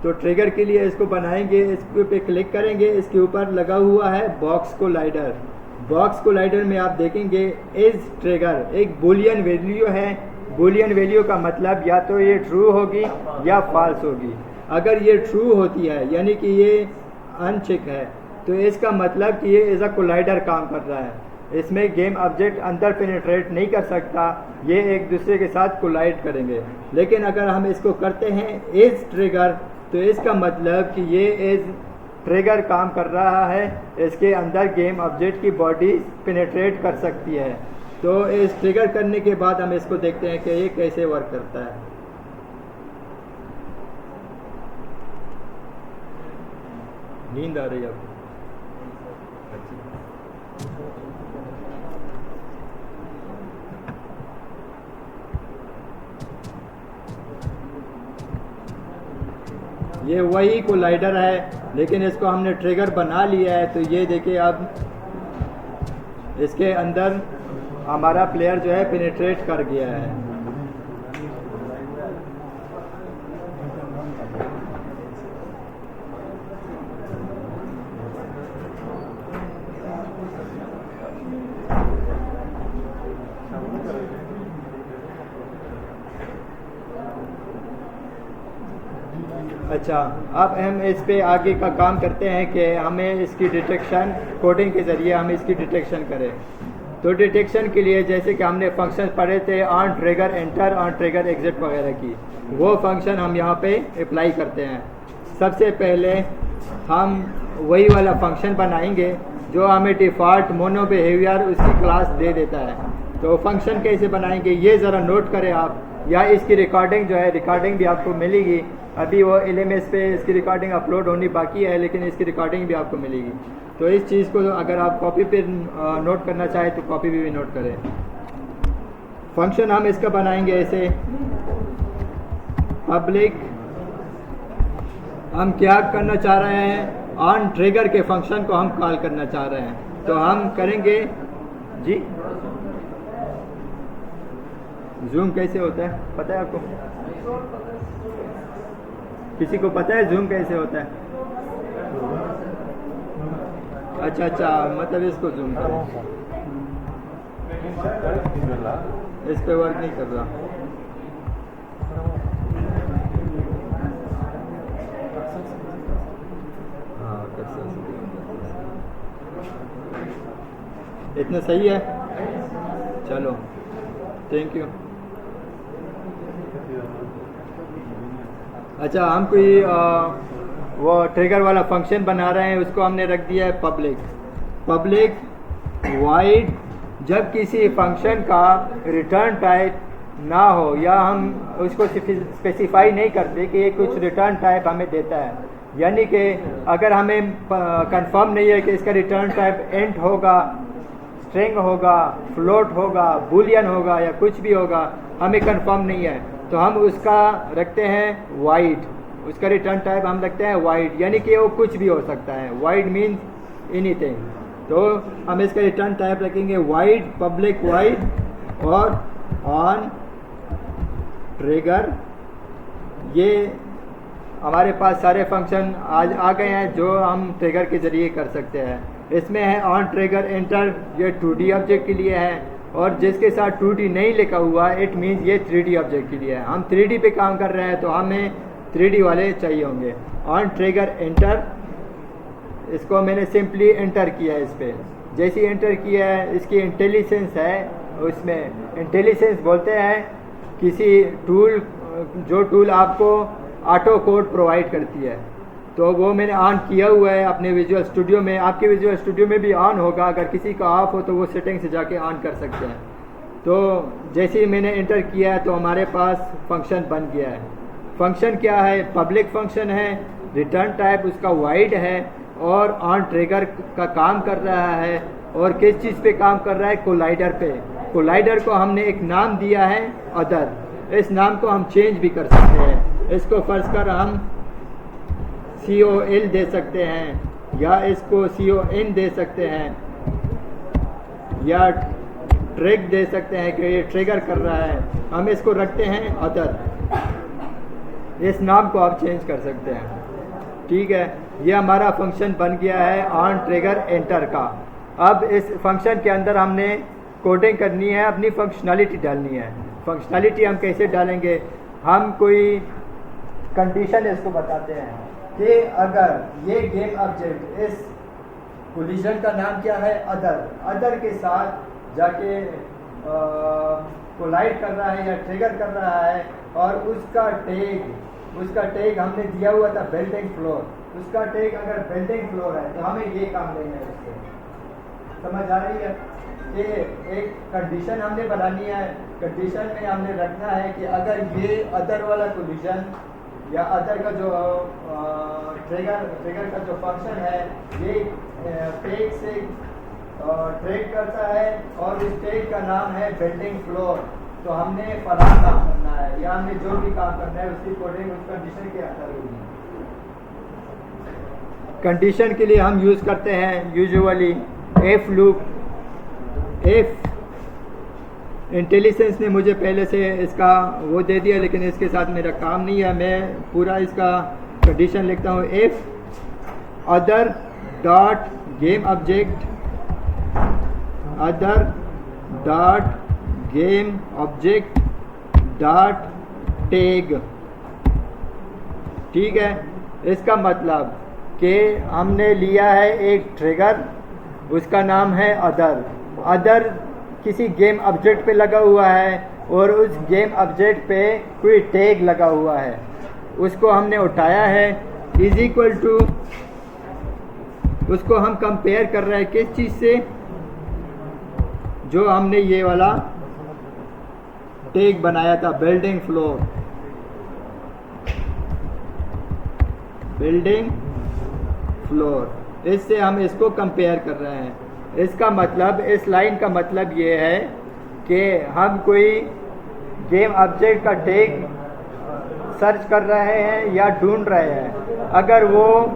तो ट्रिगर के लिए इसको बनाएंगे, इसके पे क्लिक करेंगे, इसके ऊपर लगा हुआ है बॉक्स कोलाइडर। बॉक्स कोलाइडर में आप देखेंगे इज ट्रिगर एक बूलियन वैल्यू है। बूलियन वैल्यू का मतलब या तो ये ट्रू होगी या फॉल्स होगी। अगर ये ट्रू होती है यानी कि ये अनचेक है, तो इसका मतलब कि ये एज अ कोलाइडर काम कर रहा है। इसमें गेम ऑब्जेक्ट अंदर पेनिट्रेट नहीं कर सकता, ये एक दूसरे के साथ कोलाइड करेंगे। लेकिन अगर हम इसको करते हैं इज ट्रिगर, तो इसका मतलब कि ये इज ट्रिगर काम कर रहा है, इसके अंदर गेम ऑब्जेक्ट की बॉडी पेनिट्रेट कर सकती है। तो इस ट्रिगर करने के बाद हम इसको देखते हैं कि ये कैसे वर्क करता है। नींद आ रही है आपको? ये वही कोलाइडर है, लेकिन इसको हमने ट्रिगर बना लिया है। तो ये देखिए अब इसके अंदर हमारा प्लेयर जो है पेनिट्रेट कर गया है। अच्छा, अब हम इस पे आगे का काम करते हैं कि हमें इसकी डिटेक्शन कोडिंग के ज़रिए हम इसकी डिटेक्शन करें। तो डिटेक्शन के लिए जैसे कि हमने फंक्शन पढ़े थे on trigger enter, on trigger exit वगैरह की, वो फंक्शन हम यहाँ पे अप्लाई करते हैं। सबसे पहले हम वही वाला फंक्शन बनाएंगे जो हमें डिफ़ॉल्ट मोनो बिहेवियर उसकी क्लास दे देता है। तो फंक्शन कैसे बनाएंगे ये ज़रा नोट करें आप, या इसकी रिकॉर्डिंग जो है रिकॉर्डिंग भी आपको मिलेगी। अभी वो LMS पे इसकी रिकॉर्डिंग अपलोड होनी बाकी है, लेकिन इसकी रिकॉर्डिंग भी आपको मिलेगी। तो इस चीज़ को अगर आप कॉपी पे नोट करना चाहें तो कॉपी भी नोट करें। फंक्शन हम इसका बनाएंगे ऐसे, पब्लिक हम क्या करना चाह रहे हैं, ऑन ट्रिगर के फंक्शन को हम कॉल करना चाह रहे हैं। तो हम करेंगे जी, जूम कैसे होता है पता है आपको? किसी को पता है जूम कैसे होता है? अच्छा, मतलब इसको जूम करें, इस पे वर्क नहीं कर रहा। हाँ, इतना सही है, चलो थैंक यू। अच्छा, हम कोई वो ट्रिगर वाला फंक्शन बना रहे हैं, उसको हमने रख दिया है पब्लिक वाइड। जब किसी फंक्शन का रिटर्न टाइप ना हो या हम उसको स्पेसिफाई नहीं करते कि ये कुछ रिटर्न टाइप हमें देता है, यानी कि अगर हमें कंफर्म नहीं है कि इसका रिटर्न टाइप इंट होगा, स्ट्रिंग होगा, फ्लोट होगा, बूलियन होगा या कुछ भी होगा, हमें कंफर्म नहीं है, तो हम उसका रखते हैं वाइड। उसका रिटर्न टाइप हम रखते हैं वाइड, यानी कि वो कुछ भी हो सकता है। Wide means anything. तो हम इसका रिटर्न टाइप रखेंगे वाइड, पब्लिक वाइड और ऑन ट्रिगर। ये हमारे पास सारे फंक्शन आज आ गए हैं जो हम ट्रिगर के ज़रिए कर सकते हैं। इसमें है ऑन ट्रिगर एंटर, ये 2D ऑब्जेक्ट के लिए है, और जिसके साथ 2D नहीं लिखा हुआ इट मीन्स ये 3D ऑब्जेक्ट के लिए है। हम 3D पे काम कर रहे हैं तो हमें 3D वाले चाहिए होंगे। ऑन ट्रिगर एंटर, इसको मैंने सिंपली एंटर किया है। इस पर जैसे ही एंटर किया है, इसकी इंटेलिजेंस है, उसमें इंटेलिजेंस बोलते हैं किसी टूल, जो टूल आपको ऑटो कोड प्रोवाइड करती है, तो वो मैंने ऑन किया हुआ है अपने विजुअल स्टूडियो में। आपके विजुअल स्टूडियो में भी ऑन होगा, अगर किसी का ऑफ हो तो वो सेटिंग से जाके ऑन कर सकते हैं। तो जैसे ही मैंने एंटर किया है तो हमारे पास फंक्शन बन गया है। फंक्शन क्या है? पब्लिक फंक्शन है, रिटर्न टाइप उसका वाइड है और ऑन ट्रिगर का काम कर रहा है। और किस चीज़ पे काम कर रहा है? कोलाइडर पे। कोलाइडर को हमने एक नाम दिया है अदर। इस नाम को हम चेंज भी कर सकते हैं। इसको फर्ज कर हम COL दे सकते हैं या इसको CON दे सकते हैं या ट्रिग दे सकते हैं कि ये ट्रिगर कर रहा है, हम इसको रखते हैं अदर। इस नाम को आप चेंज कर सकते हैं, ठीक है। ये हमारा फंक्शन बन गया है ऑन ट्रिगर एंटर का। अब इस फंक्शन के अंदर हमने कोडिंग करनी है, अपनी फंक्शनैलिटी डालनी है। फंक्शनैलिटी हम कैसे डालेंगे, हम कोई कंडीशन इसको बताते हैं कि अगर ये गेम ऑब्जेक्ट, इस कोलिजन का नाम क्या है अदर के साथ जाके कोलाइड कर रहा है या ट्रिगर कर रहा है, और उसका टैग हमने दिया हुआ था बिल्डिंग फ्लोर, उसका टैग अगर बिल्डिंग फ्लोर है तो हमें ये काम लेना है उससे। समझ आ रही है? ये एक कंडीशन हमने बनानी है। कंडीशन में हमने रखना है कि अगर ये अदर वाला कोलिजन या अदर का जो ट्रिगर का जो फंक्शन है ये टैग से ट्रैक करता है और इस टैग का नाम है बिल्डिंग फ्लोर, तो हमने फला काम करना है या हमने जो भी काम करना है उसकी कोडिंग उस कंडीशन के अंदर होगी। कंडीशन के लिए हम यूज़ करते हैं usually F loop. F intelligence ने मुझे पहले से इसका वो दे दिया, लेकिन इसके साथ मेरा काम नहीं है। मैं पूरा इसका कंडीशन लिखता हूँ, F other dot game object, other dot game object dot tag, ठीक है। इसका मतलब कि हमने लिया है एक ट्रिगर, उसका नाम है अदर किसी गेम ऑब्जेक्ट पे लगा हुआ है और उस गेम ऑब्जेक्ट पे कोई टैग लगा हुआ है, उसको हमने उठाया है, इज इक्वल टू, उसको हम कंपेयर कर रहे हैं किस चीज़ से, जो हमने ये वाला टैग बनाया था बिल्डिंग फ्लोर, इससे हम इसको कंपेयर कर रहे हैं। इसका मतलब, इस लाइन का मतलब ये है कि हम कोई गेम ऑब्जेक्ट का टैग सर्च कर रहे हैं या ढूंढ रहे हैं, अगर वो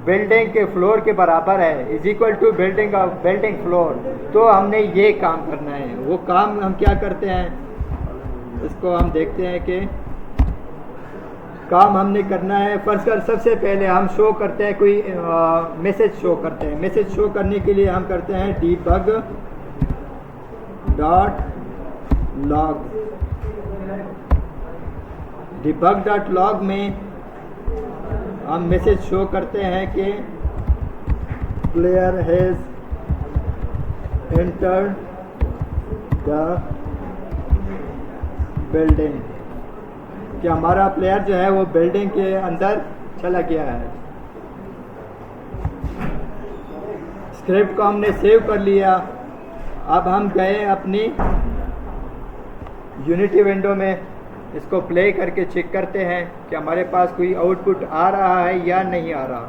बिल्डिंग के फ्लोर के बराबर है, is equal to building floor, तो हमने ये काम करना है। वो काम हम क्या करते हैं, इसको हम देखते हैं कि काम हमने करना है। फर्स्ट कर सबसे पहले हम शो करते हैं, कोई मैसेज शो करते हैं। मैसेज शो करने के लिए हम करते हैं debug डॉट लॉग में हम मैसेज शो करते हैं कि player has entered the building, कि हमारा प्लेयर जो है वो बिल्डिंग के अंदर चला गया है। स्क्रिप्ट को हमने सेव कर लिया। अब हम गए अपनी यूनिटी विंडो में, इसको प्ले करके चेक करते हैं कि हमारे पास कोई आउटपुट आ रहा है या नहीं आ रहा।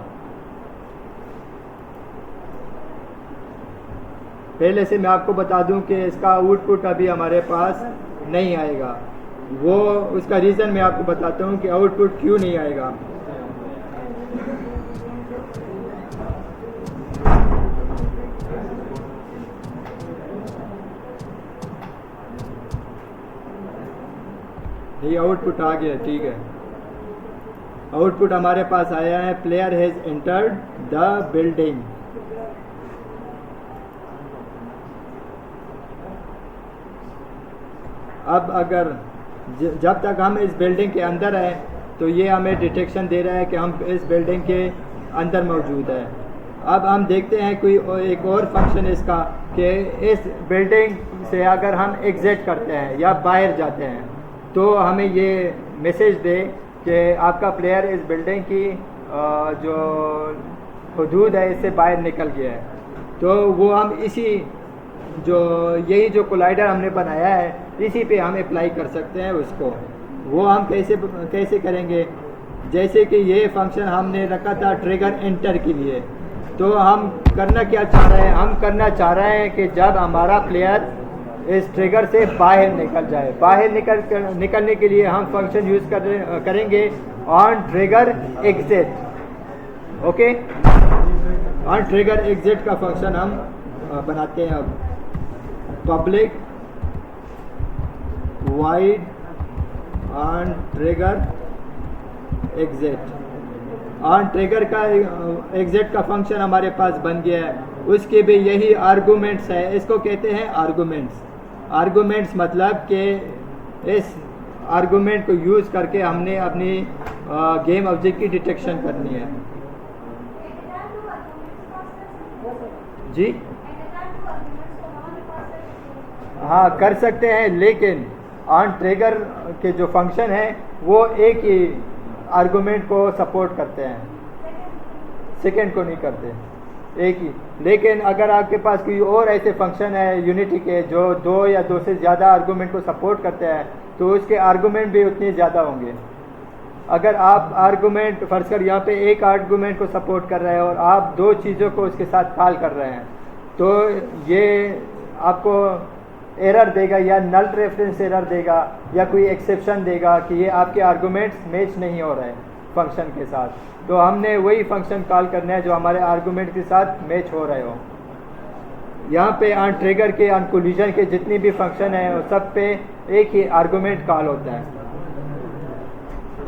पहले से मैं आपको बता दूं कि इसका आउटपुट अभी हमारे पास नहीं आएगा। वो उसका रीज़न मैं आपको बताता हूँ कि आउटपुट क्यों नहीं आएगा। ये आउटपुट आ गया, ठीक है। आउटपुट हमारे पास आया है, player has entered the building. अब अगर जब तक हम इस बिल्डिंग के अंदर हैं तो ये हमें डिटेक्शन दे रहा है कि हम इस बिल्डिंग के अंदर मौजूद है। अब हम देखते हैं कोई एक और फंक्शन इसका कि इस बिल्डिंग से अगर हम एग्जिट करते हैं या बाहर जाते हैं तो हमें ये मैसेज दे कि आपका प्लेयर इस बिल्डिंग की जो हदूद है इससे बाहर निकल गया है। तो वो हम यही जो कोलाइडर हमने बनाया है इसी पे हम अप्लाई कर सकते हैं उसको। वो हम कैसे करेंगे, जैसे कि ये फंक्शन हमने रखा था ट्रिगर एंटर के लिए, तो हम करना क्या चाह रहे हैं, हम करना चाह रहे हैं कि जब हमारा प्लेयर इस ट्रिगर से बाहर निकल जाए, बाहर निकलने के लिए हम फंक्शन यूज़ करेंगे on trigger exit. Okay, on trigger exit का फंक्शन हम बनाते हैं। अब public void on trigger exit. On trigger का एग्जिट का फंक्शन हमारे पास बन गया है, उसके भी यही आर्गूमेंट्स है, इसको कहते हैं आर्गूमेंट्स। आर्गूमेंट्स मतलब कि इस आर्गूमेंट को यूज़ करके हमने अपनी गेम ऑब्जेक्ट की डिटेक्शन करनी है। जी हाँ कर सकते हैं, लेकिन ऑन ट्रिगर के जो फंक्शन है वो एक ही आर्गूमेंट को सपोर्ट करते हैं, सेकंड को नहीं करते, एक ही। लेकिन अगर आपके पास कोई और ऐसे फंक्शन है यूनिटी के जो 2 या 2 से ज़्यादा आर्गूमेंट को सपोर्ट करते हैं तो उसके आर्गूमेंट भी उतने ज़्यादा होंगे। अगर आप आर्गूमेंट फर्ज कर यहाँ पे एक आर्गूमेंट को सपोर्ट कर रहे हैं और आप 2 चीज़ों को उसके साथ कॉल कर रहे हैं तो ये आपको एरर देगा या नल रेफरेंस एरर देगा या कोई एक्सेप्शन देगा कि ये आपके आर्गूमेंट्स मैच नहीं हो रहे फंक्शन के साथ। तो हमने वही फंक्शन कॉल करना है जो हमारे आर्गूमेंट के साथ मैच हो रहे हो। यहाँ पे ऑन ट्रिगर के ऑन कोलिजन के जितनी भी फंक्शन है वो सब पे एक ही आर्गूमेंट कॉल होता है।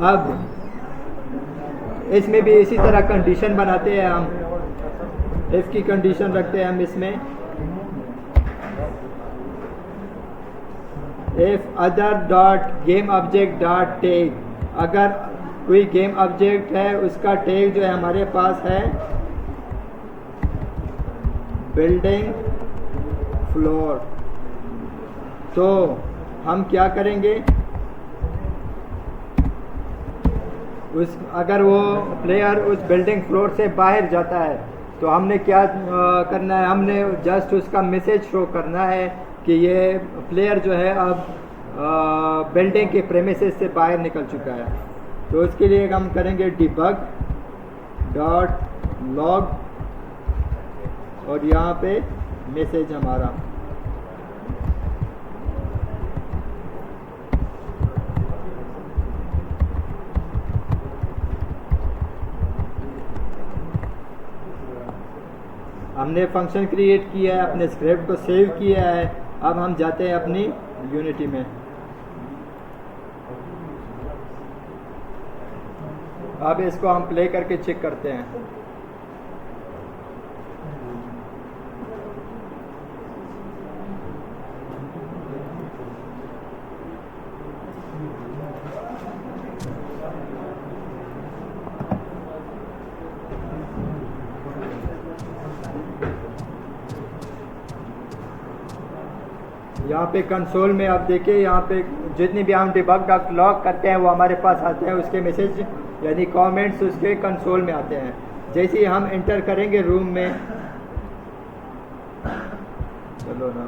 अब इसमें भी इसी तरह कंडीशन बनाते हैं हम, इफ की कंडीशन रखते हैं हम इसमें, if other dot game object dot tag. अगर कोई गेम ऑब्जेक्ट है उसका टैग जो है हमारे पास है बिल्डिंग फ्लोर, तो हम क्या करेंगे उस अगर वो प्लेयर उस बिल्डिंग फ्लोर से बाहर जाता है तो हमने क्या करना है, हमने जस्ट उसका मैसेज शो करना है कि ये प्लेयर जो है अब बिल्डिंग के प्रेमिसेस से बाहर निकल चुका है। तो उसके लिए हम करेंगे डिबग डॉट लॉग और यहाँ पे मैसेज हमारा हमने फंक्शन क्रिएट किया है, अपने स्क्रिप्ट को सेव किया है। अब हम जाते हैं अपनी यूनिटी में। अब इसको हम प्ले करके चेक करते हैं। यहाँ पे कंसोल में आप देखिए, यहाँ पे जितनी भी हम डिबग डॉट लॉग करते हैं वो हमारे पास आते हैं, उसके मैसेज यानी कमेंट्स उसके कंसोल में आते हैं। जैसे ही हम एंटर करेंगे रूम में, चलो ना,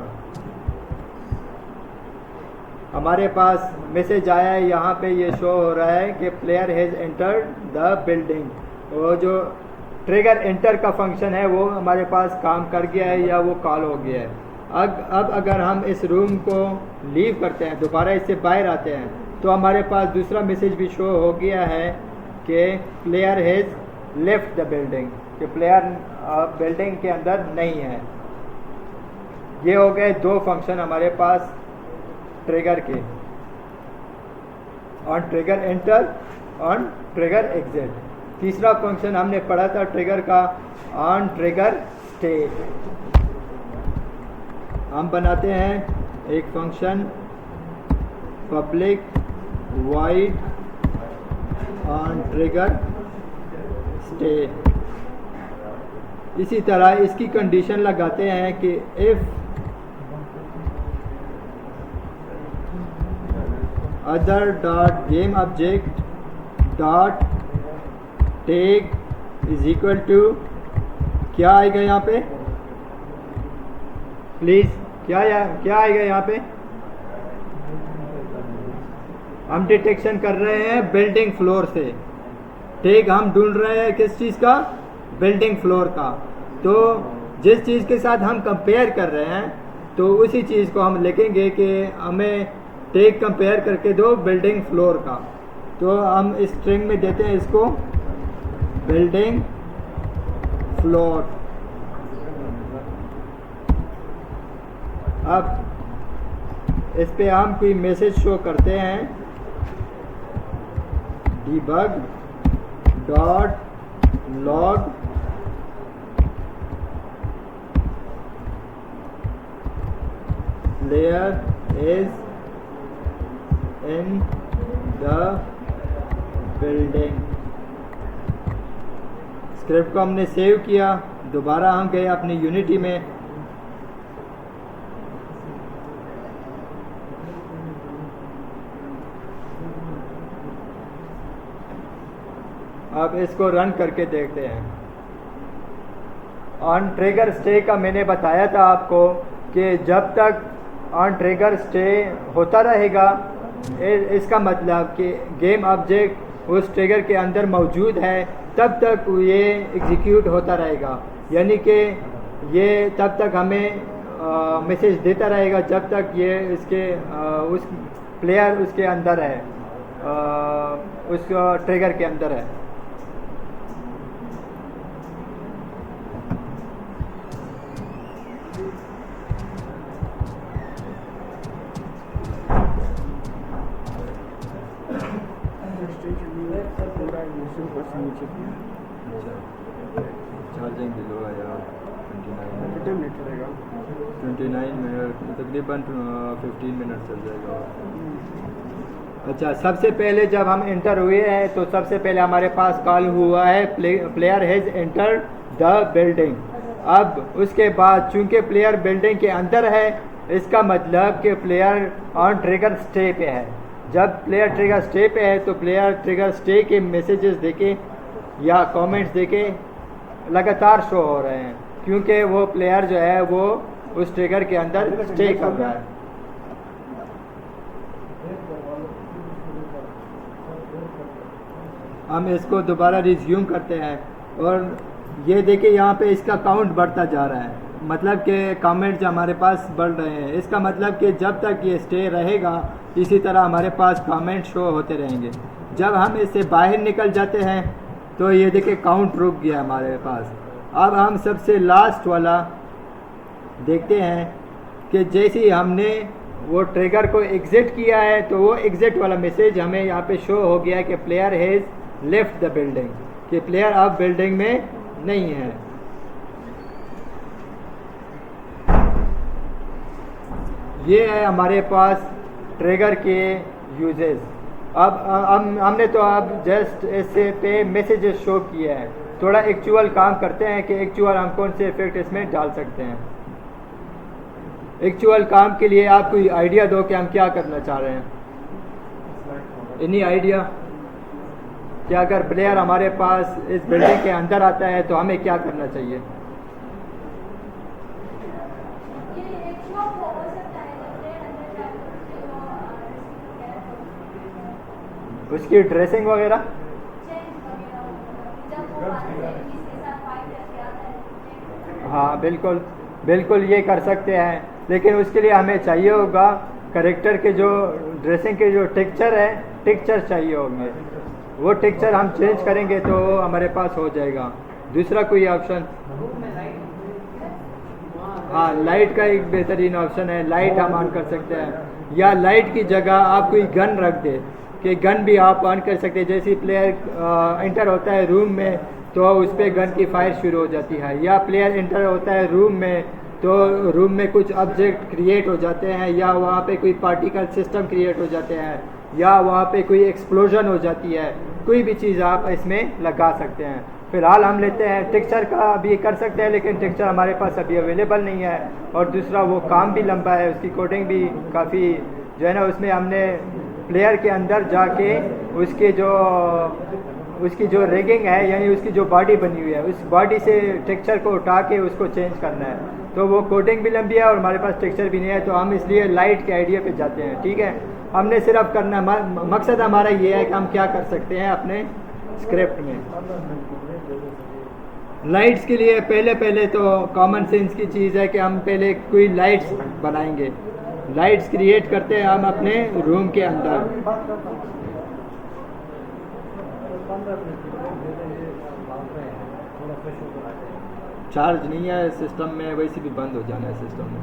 हमारे पास मैसेज आया है, यहाँ पे ये शो हो रहा है कि player has entered the building. वो जो ट्रिगर एंटर का फंक्शन है वो हमारे पास काम कर गया है या वो कॉल हो गया है। अब अगर हम इस रूम को लीव करते हैं, दोबारा इससे बाहर आते हैं, तो हमारे पास दूसरा मैसेज भी शो हो गया है कि player has left the building, कि प्लेयर बिल्डिंग के अंदर नहीं है। ये हो गए 2 फंक्शन हमारे पास ट्रिगर के, on trigger enter, on trigger exit. तीसरा फंक्शन हमने पढ़ा था ट्रिगर का, ऑन ट्रिगर स्टे। हम बनाते हैं एक function public void on trigger stay. इसी तरह इसकी कंडीशन लगाते हैं कि if other dot game object dot tag is equal to, क्या आएगा यहाँ पे प्लीज़, क्या आएगा यहाँ पे? हम डिटेक्शन कर रहे हैं बिल्डिंग फ्लोर से, टैग हम ढूंढ रहे हैं किस चीज़ का? बिल्डिंग फ्लोर का। तो जिस चीज़ के साथ हम कंपेयर कर रहे हैं तो उसी चीज़ को हम लिखेंगे कि हमें टैग कंपेयर करके दो बिल्डिंग फ्लोर का। तो हम स्ट्रिंग में देते हैं इसको बिल्डिंग फ्लोर। अब इस पे हम कोई मैसेज शो करते हैं, debug dot log player is in the building। Script को हमने सेव किया, दोबारा हम गए अपनी यूनिटी में, अब इसको रन करके देखते हैं। ऑन ट्रिगर स्टे का मैंने बताया था आपको कि जब तक ऑन ट्रिगर स्टे होता रहेगा, इसका मतलब कि गेम ऑब्जेक्ट उस ट्रिगर के अंदर मौजूद है, तब तक ये एग्जीक्यूट होता रहेगा। यानी कि ये तब तक हमें मैसेज देता रहेगा जब तक ये इसके उस प्लेयर उसके अंदर है, उस ट्रिगर के अंदर है। चार्जिंग भी लो है यार, 29 मिनट, तकरीबन 15 मिनट चल जाएगा। अच्छा, सबसे पहले जब हम इंटर हुए हैं तो सबसे पहले हमारे पास कॉल हुआ है player has enter the building. अब उसके बाद चूंकि प्लेयर बिल्डिंग के अंदर है, इसका मतलब कि प्लेयर ऑन ट्रिगर स्टे पे है। जब प्लेयर ट्रिगर स्टे पे है तो प्लेयर ट्रिगर स्टे के मैसेजेस देके या कमेंट्स देके लगातार शो हो रहे हैं, क्योंकि वो प्लेयर जो है वो उस ट्रिगर के अंदर स्टे कर रहा है। हम इसको दोबारा रिज्यूम करते हैं और ये देखिए यहाँ पे इसका काउंट बढ़ता जा रहा है, मतलब कि कमेंट्स हमारे पास बढ़ रहे हैं। इसका मतलब कि जब तक ये स्टे रहेगा इसी तरह हमारे पास कमेंट शो होते रहेंगे। जब हम इससे बाहर निकल जाते हैं तो ये देखिए काउंट रुक गया हमारे पास। अब हम सबसे लास्ट वाला देखते हैं कि जैसे ही हमने वो ट्रिगर को एग्ज़िट किया है तो वो एग्ज़िट वाला मैसेज हमें यहाँ पे शो हो गया है कि player has left the building, कि प्लेयर अब बिल्डिंग में नहीं है। ये है हमारे पास ट्रिगर के यूजेस। अब हमने तो अब जस्ट इससे पे मैसेजेस शो किया है। थोड़ा एक्चुअल काम करते हैं कि एक्चुअल हम कौन से इफेक्ट इसमें डाल सकते हैं। एक्चुअल काम के लिए आप कोई आइडिया दो कि हम क्या करना चाह रहे हैं। एनी आइडिया कि अगर प्लेयर हमारे पास इस बिल्डिंग के अंदर आता है तो हमें क्या करना चाहिए? उसकी ड्रेसिंग वगैरह, हाँ बिल्कुल बिल्कुल ये कर सकते हैं, लेकिन उसके लिए हमें चाहिए होगा कैरेक्टर के जो ड्रेसिंग के जो टेक्सचर है, टेक्सचर चाहिए होंगे। वो टेक्सचर हम चेंज करेंगे तो हमारे पास हो जाएगा। दूसरा कोई ऑप्शन? हाँ, लाइट का एक बेहतरीन ऑप्शन है, लाइट हम ऑन कर सकते हैं, या लाइट की जगह आप कोई गन रख दे कि गन भी आप ऑन कर सकते हैं। जैसे प्लेयर एंटर होता है रूम में तो उस पर गन की फायर शुरू हो जाती है, या प्लेयर एंटर होता है रूम में तो रूम में कुछ ऑब्जेक्ट क्रिएट हो जाते हैं, या वहाँ पे कोई पार्टिकल सिस्टम क्रिएट हो जाते हैं, या वहाँ पे कोई एक्सप्लोजन हो जाती है। कोई भी चीज़ आप इसमें लगा सकते हैं। फ़िलहाल हम लेते हैं टेक्सचर का, अभी कर सकते हैं लेकिन टेक्सचर हमारे पास अभी अवेलेबल नहीं है, और दूसरा वो काम भी लंबा है, उसकी कोडिंग भी काफ़ी जो है ना, उसमें हमने प्लेयर के अंदर जाके उसकी जो रेगिंग है, यानी उसकी जो बॉडी बनी हुई है, उस बॉडी से टेक्सचर को उठा के उसको चेंज करना है। तो वो कोडिंग भी लंबी है और हमारे पास टेक्सचर भी नहीं है, तो हम इसलिए लाइट के आइडिया पे जाते हैं। ठीक है, हमने सिर्फ करना, मकसद हमारा ये है कि हम क्या कर सकते हैं अपने स्क्रिप्ट में। लाइट्स के लिए पहले तो कॉमन सेंस की चीज़ है कि हम पहले कोई लाइट्स बनाएंगे। लाइट्स क्रिएट करते हैं हम अपने रूम के अंदर। चार्ज नहीं है सिस्टम में, वैसे भी बंद हो जाना है सिस्टम में।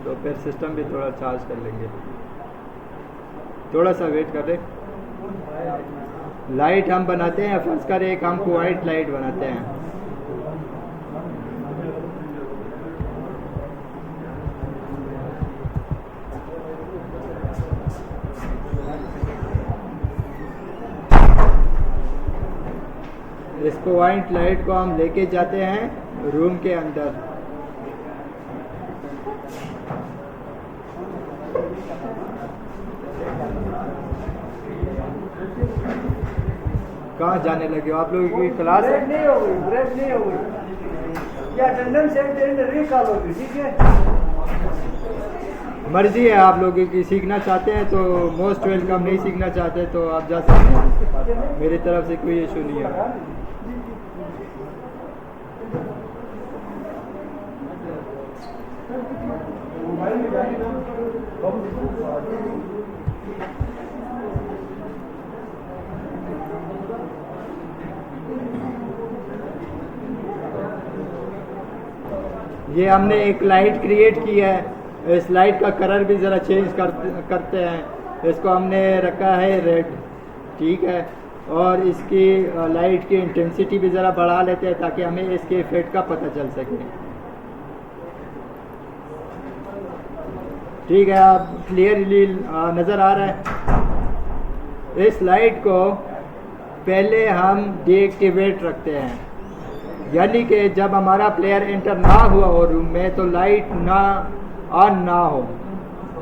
तो फिर सिस्टम भी थोड़ा चार्ज कर लेंगे। थोड़ा सा वेट कर रहे। लाइट हम बनाते हैं, फर्स्ट कर एक हम वाइट लाइट बनाते हैं। इसको वाइट लाइट को हम लेके जाते हैं रूम के अंदर। कहाँ जाने लगे हो आप लोगों की क्लास है? ब्रेक नहीं हो गई, ब्रेक नहीं हो गई, या अटेंडेंस एंड रिकॉल होगी, ठीक है। मर्जी है आप लोगों की, सीखना चाहते हैं तो मोस्ट वेलकम, नहीं सीखना चाहते तो आप जा सकते हैं, मेरी तरफ से कोई इशू नहीं है। ये हमने एक लाइट क्रिएट की है, इस लाइट का कलर भी ज़रा चेंज करते हैं। इसको हमने रखा है रेड, ठीक है, और इसकी लाइट की इंटेंसिटी भी ज़रा बढ़ा लेते हैं ताकि हमें इसके इफेक्ट का पता चल सके। ठीक है, आप क्लियरली नज़र आ रहा है। इस लाइट को पहले हम डीएक्टिवेट रखते हैं, यानी कि जब हमारा प्लेयर एंटर ना हुआ हो रूम में तो लाइट ना ऑन ना हो।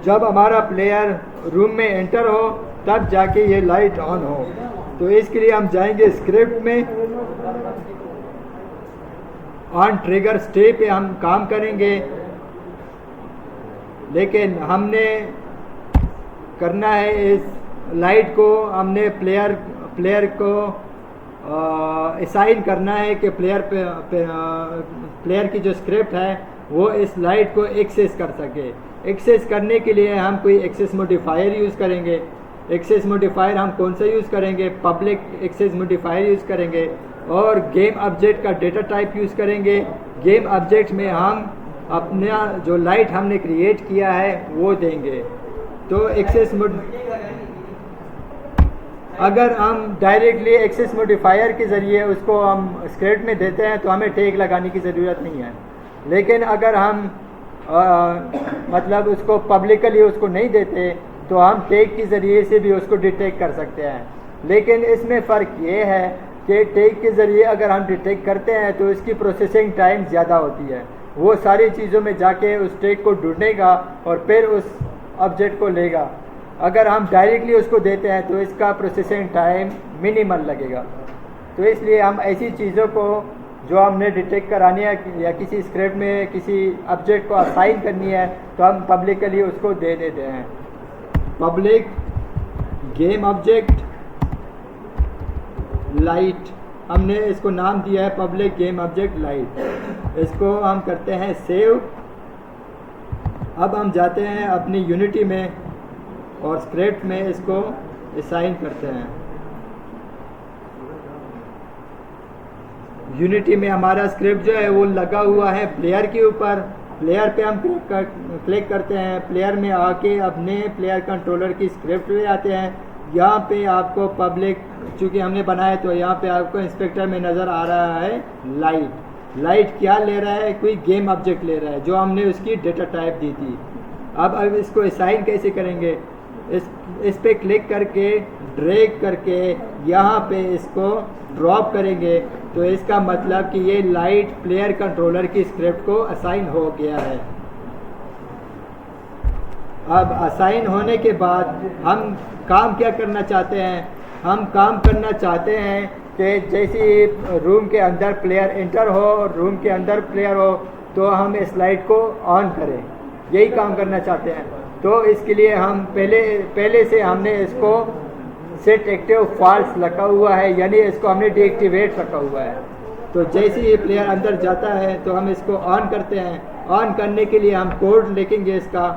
जब हमारा प्लेयर रूम में एंटर हो तब जाके ये लाइट ऑन हो। तो इसके लिए हम जाएंगे स्क्रिप्ट में, ऑन ट्रिगर स्टे पे हम काम करेंगे, लेकिन हमने करना है इस लाइट को, हमने प्लेयर को असाइन करना है कि प्लेयर की जो स्क्रिप्ट है वो इस लाइट को एक्सेस कर सके। एक्सेस करने के लिए हम कोई एक्सेस मॉडिफायर यूज़ करेंगे। एक्सेस मॉडिफायर हम कौन सा यूज़ करेंगे? पब्लिक एक्सेस मॉडिफायर यूज़ करेंगे और गेम ऑब्जेक्ट का डेटा टाइप यूज़ करेंगे। गेम ऑब्जेक्ट में हम अपना जो लाइट हमने क्रिएट किया है वो देंगे। तो एक्सेस अगर हम डायरेक्टली एक्सेस मॉडिफायर के ज़रिए उसको हम स्क्रिप्ट में देते हैं तो हमें टैग लगाने की ज़रूरत नहीं है, लेकिन अगर हम मतलब उसको पब्लिकली उसको नहीं देते तो हम टैग के ज़रिए से भी उसको डिटेक्ट कर सकते हैं। लेकिन इसमें फ़र्क ये है कि टैग के ज़रिए अगर हम डिटेक्ट करते हैं तो इसकी प्रोसेसिंग टाइम ज़्यादा होती है, वो सारी चीज़ों में जाके उस टैग को ढूंढेगा और फिर उस ऑब्जेक्ट को लेगा। अगर हम डायरेक्टली उसको देते हैं तो इसका प्रोसेसिंग टाइम मिनिमल लगेगा। तो इसलिए हम ऐसी चीज़ों को जो हमने डिटेक्ट करानी है या किसी स्क्रिप्ट में किसी ऑब्जेक्ट को असाइन करनी है तो हम पब्लिकली उसको दे देते हैं। पब्लिक गेम ऑब्जेक्ट लाइट, हमने इसको नाम दिया है पब्लिक गेम ऑब्जेक्ट लाइट। इसको हम करते हैं सेव। अब हम जाते हैं अपनी यूनिटी में और स्क्रिप्ट में इसको असाइन करते हैं। यूनिटी में हमारा स्क्रिप्ट जो है वो लगा हुआ है प्लेयर के ऊपर। प्लेयर पे हम क्लिक करते हैं, प्लेयर में आके अपने प्लेयर कंट्रोलर की स्क्रिप्ट में आते हैं। यहाँ पे आपको पब्लिक चूँकि हमने बनाया तो यहाँ पे आपको इंस्पेक्टर में नज़र आ रहा है लाइट क्या ले रहा है? कोई गेम ऑब्जेक्ट ले रहा है जो हमने उसकी डेटा टाइप दी थी। अब इसको असाइन कैसे करेंगे? इस पे क्लिक करके ड्रैग करके यहाँ पे इसको ड्रॉप करेंगे तो इसका मतलब कि ये लाइट प्लेयर कंट्रोलर की स्क्रिप्ट को असाइन हो गया है। अब असाइन होने के बाद हम काम क्या करना चाहते हैं? हम काम करना चाहते हैं कि जैसे रूम के अंदर प्लेयर एंटर हो, रूम के अंदर प्लेयर हो तो हम इस लाइट को ऑन करें, यही काम करना चाहते हैं। तो इसके लिए हम पहले से हमने इसको सेट एक्टिव फॉल्स रखा हुआ है, यानी इसको हमने डीएक्टिवेट रखा हुआ है। तो जैसे ही प्लेयर अंदर जाता है तो हम इसको ऑन करते हैं। ऑन करने के लिए हम कोड लिखेंगे इसका,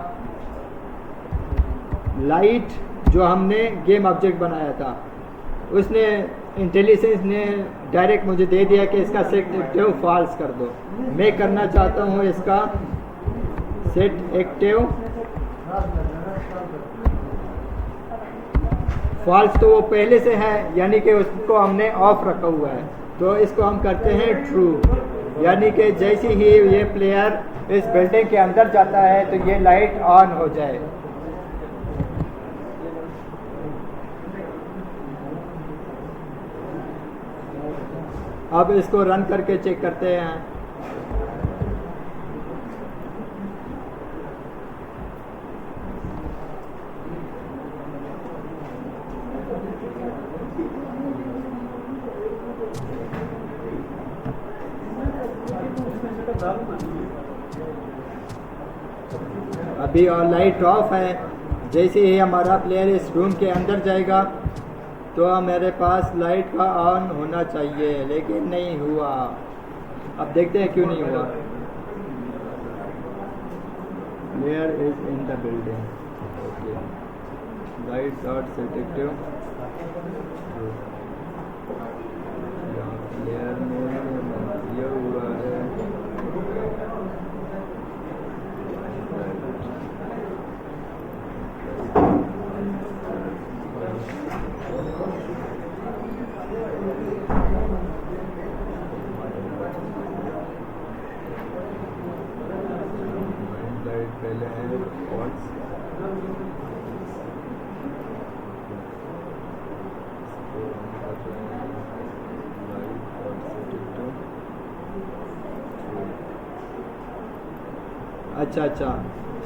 लाइट जो हमने गेम ऑब्जेक्ट बनाया था उसने इंटेलिजेंस ने डायरेक्ट मुझे दे दिया कि इसका सेट एक्टिव फॉल्स कर दो। मैं करना चाहता हूँ इसका सेट एक्टिव फॉल्स, तो वो पहले से है यानी कि उसको हमने ऑफ रखा हुआ है, तो इसको हम करते हैं ट्रू, यानी कि जैसे ही ये प्लेयर इस बिल्डिंग के अंदर जाता है तो ये लाइट ऑन हो जाए। अब इसको रन करके चेक करते हैं। अभी और लाइट ऑफ है, जैसे ही हमारा प्लेयर इस रूम के अंदर जाएगा तो मेरे पास लाइट का ऑन होना चाहिए, लेकिन नहीं हुआ। अब देखते हैं क्यों नहीं हुआ। Player is in the building, lights are set active, player में ये हुआ है पहले है फॉल्स, अच्छा,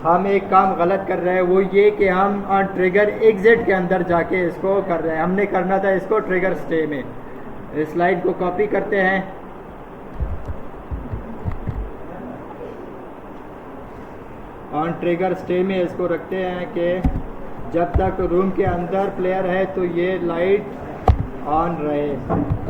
हम एक काम गलत कर रहे हैं, वो ये कि हम ट्रिगर एग्जिट के अंदर जाके इसको कर रहे हैं। हमने करना था इसको ट्रिगर स्टे में। इस लाइन को कॉपी करते हैं, ऑन ट्रिगर स्टे में इसको रखते हैं कि जब तक रूम के अंदर प्लेयर है तो ये लाइट ऑन रहे।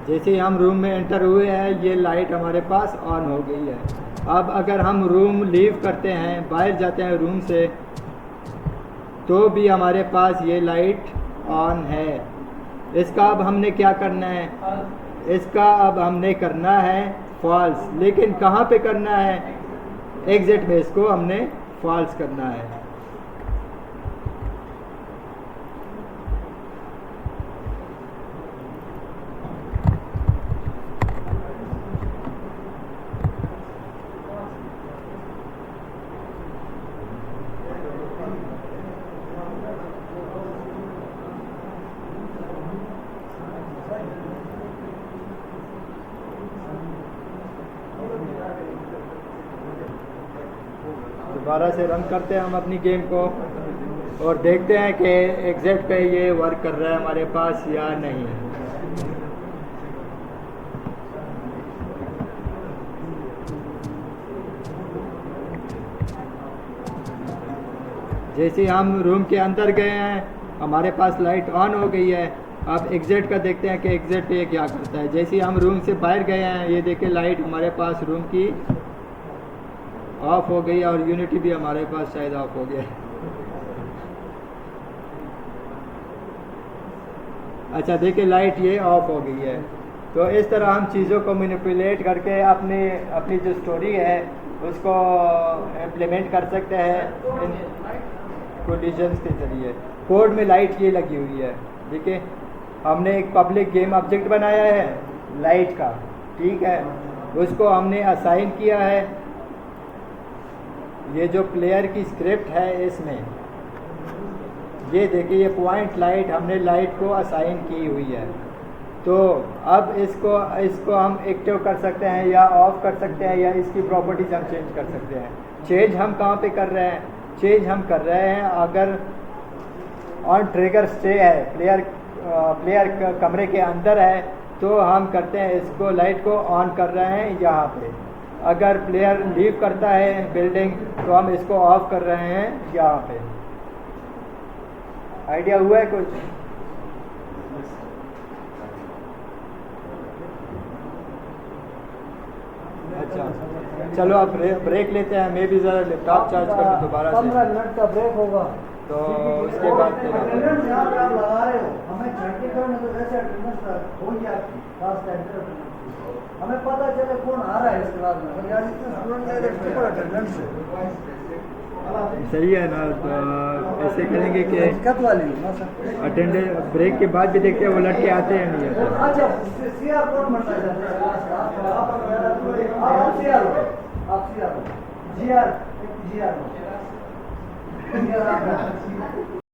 जैसे ही हम रूम में एंटर हुए हैं ये लाइट हमारे पास ऑन हो गई है। अब अगर हम रूम लीव करते हैं, बाहर जाते हैं रूम से, तो भी हमारे पास ये लाइट ऑन है। इसका अब हमने क्या करना है, इसका अब हमने करना है फॉल्स, लेकिन कहाँ पे करना है, एग्जिट में इसको हमने फॉल्स करना है। दोबारा से रन करते हैं हम अपनी गेम को और देखते हैं कि एग्जिट पे ये वर्क कर रहा है हमारे पास या नहीं। जैसे हम रूम के अंदर गए हैं हमारे पास लाइट ऑन हो गई है। अब एग्जिट का देखते हैं कि एग्जिट पे क्या करता है। जैसे हम रूम से बाहर गए हैं, ये देखिए लाइट हमारे पास रूम की ऑफ हो गई और यूनिटी भी हमारे पास शायद ऑफ हो गया। अच्छा देखिए लाइट ये ऑफ हो गई है। तो इस तरह हम चीज़ों को मैनिपुलेट करके अपनी जो स्टोरी है उसको इम्प्लीमेंट कर सकते हैं इन कंडीशंस के जरिए। कोड में लाइट ये लगी हुई है, देखिए हमने एक पब्लिक गेम ऑब्जेक्ट बनाया है लाइट का, ठीक है, उसको हमने असाइन किया है। ये जो प्लेयर की स्क्रिप्ट है इसमें ये देखिए ये पॉइंट लाइट हमने लाइट को असाइन की हुई है। तो अब इसको हम एक्टिव कर सकते हैं या ऑफ कर सकते हैं या इसकी प्रॉपर्टीज हम चेंज कर सकते हैं। चेंज हम कहाँ पे कर रहे हैं, चेंज हम कर रहे हैं अगर ऑन ट्रिगर स्टे है, प्लेयर कमरे के अंदर है, तो हम करते हैं इसको लाइट को ऑन कर रहे हैं यहाँ पे। अगर प्लेयर लीव करता है बिल्डिंग तो हम इसको ऑफ कर रहे हैं यहाँ पे। आइडिया हुआ है कुछ? अच्छा चलो अब ब्रेक लेते हैं। मैं भी ज़रा लैपटॉप चार्ज कर दूँ दोबारा से, 15 मिनट का ब्रेक होगा। तो उसके बाद फिर अटेंडेंस यहाँ पे आप लगा रहे हो, हमें छुट्टी करने तो जैसे अटेंडेंस हो गया आपकी क्लास का अटेंडेंस, हमें पता चले कौन आ रहा है इस क्लास में। अगर यार इतने स्टूडेंट है तो ट्रिपल अटेंडेंस है, सही है ना? तो ऐसे करेंगे कि दिक्कत वाली ना सर। अटेंडेंस ब्रेक के बाद भी देखते हैं वो लड़के आते हैं नहीं आते। अच्छा सीआर कौन बनना चाहते हैं क्लास का? आप सीआर हो, आप सीआर हो, जीआर जीआर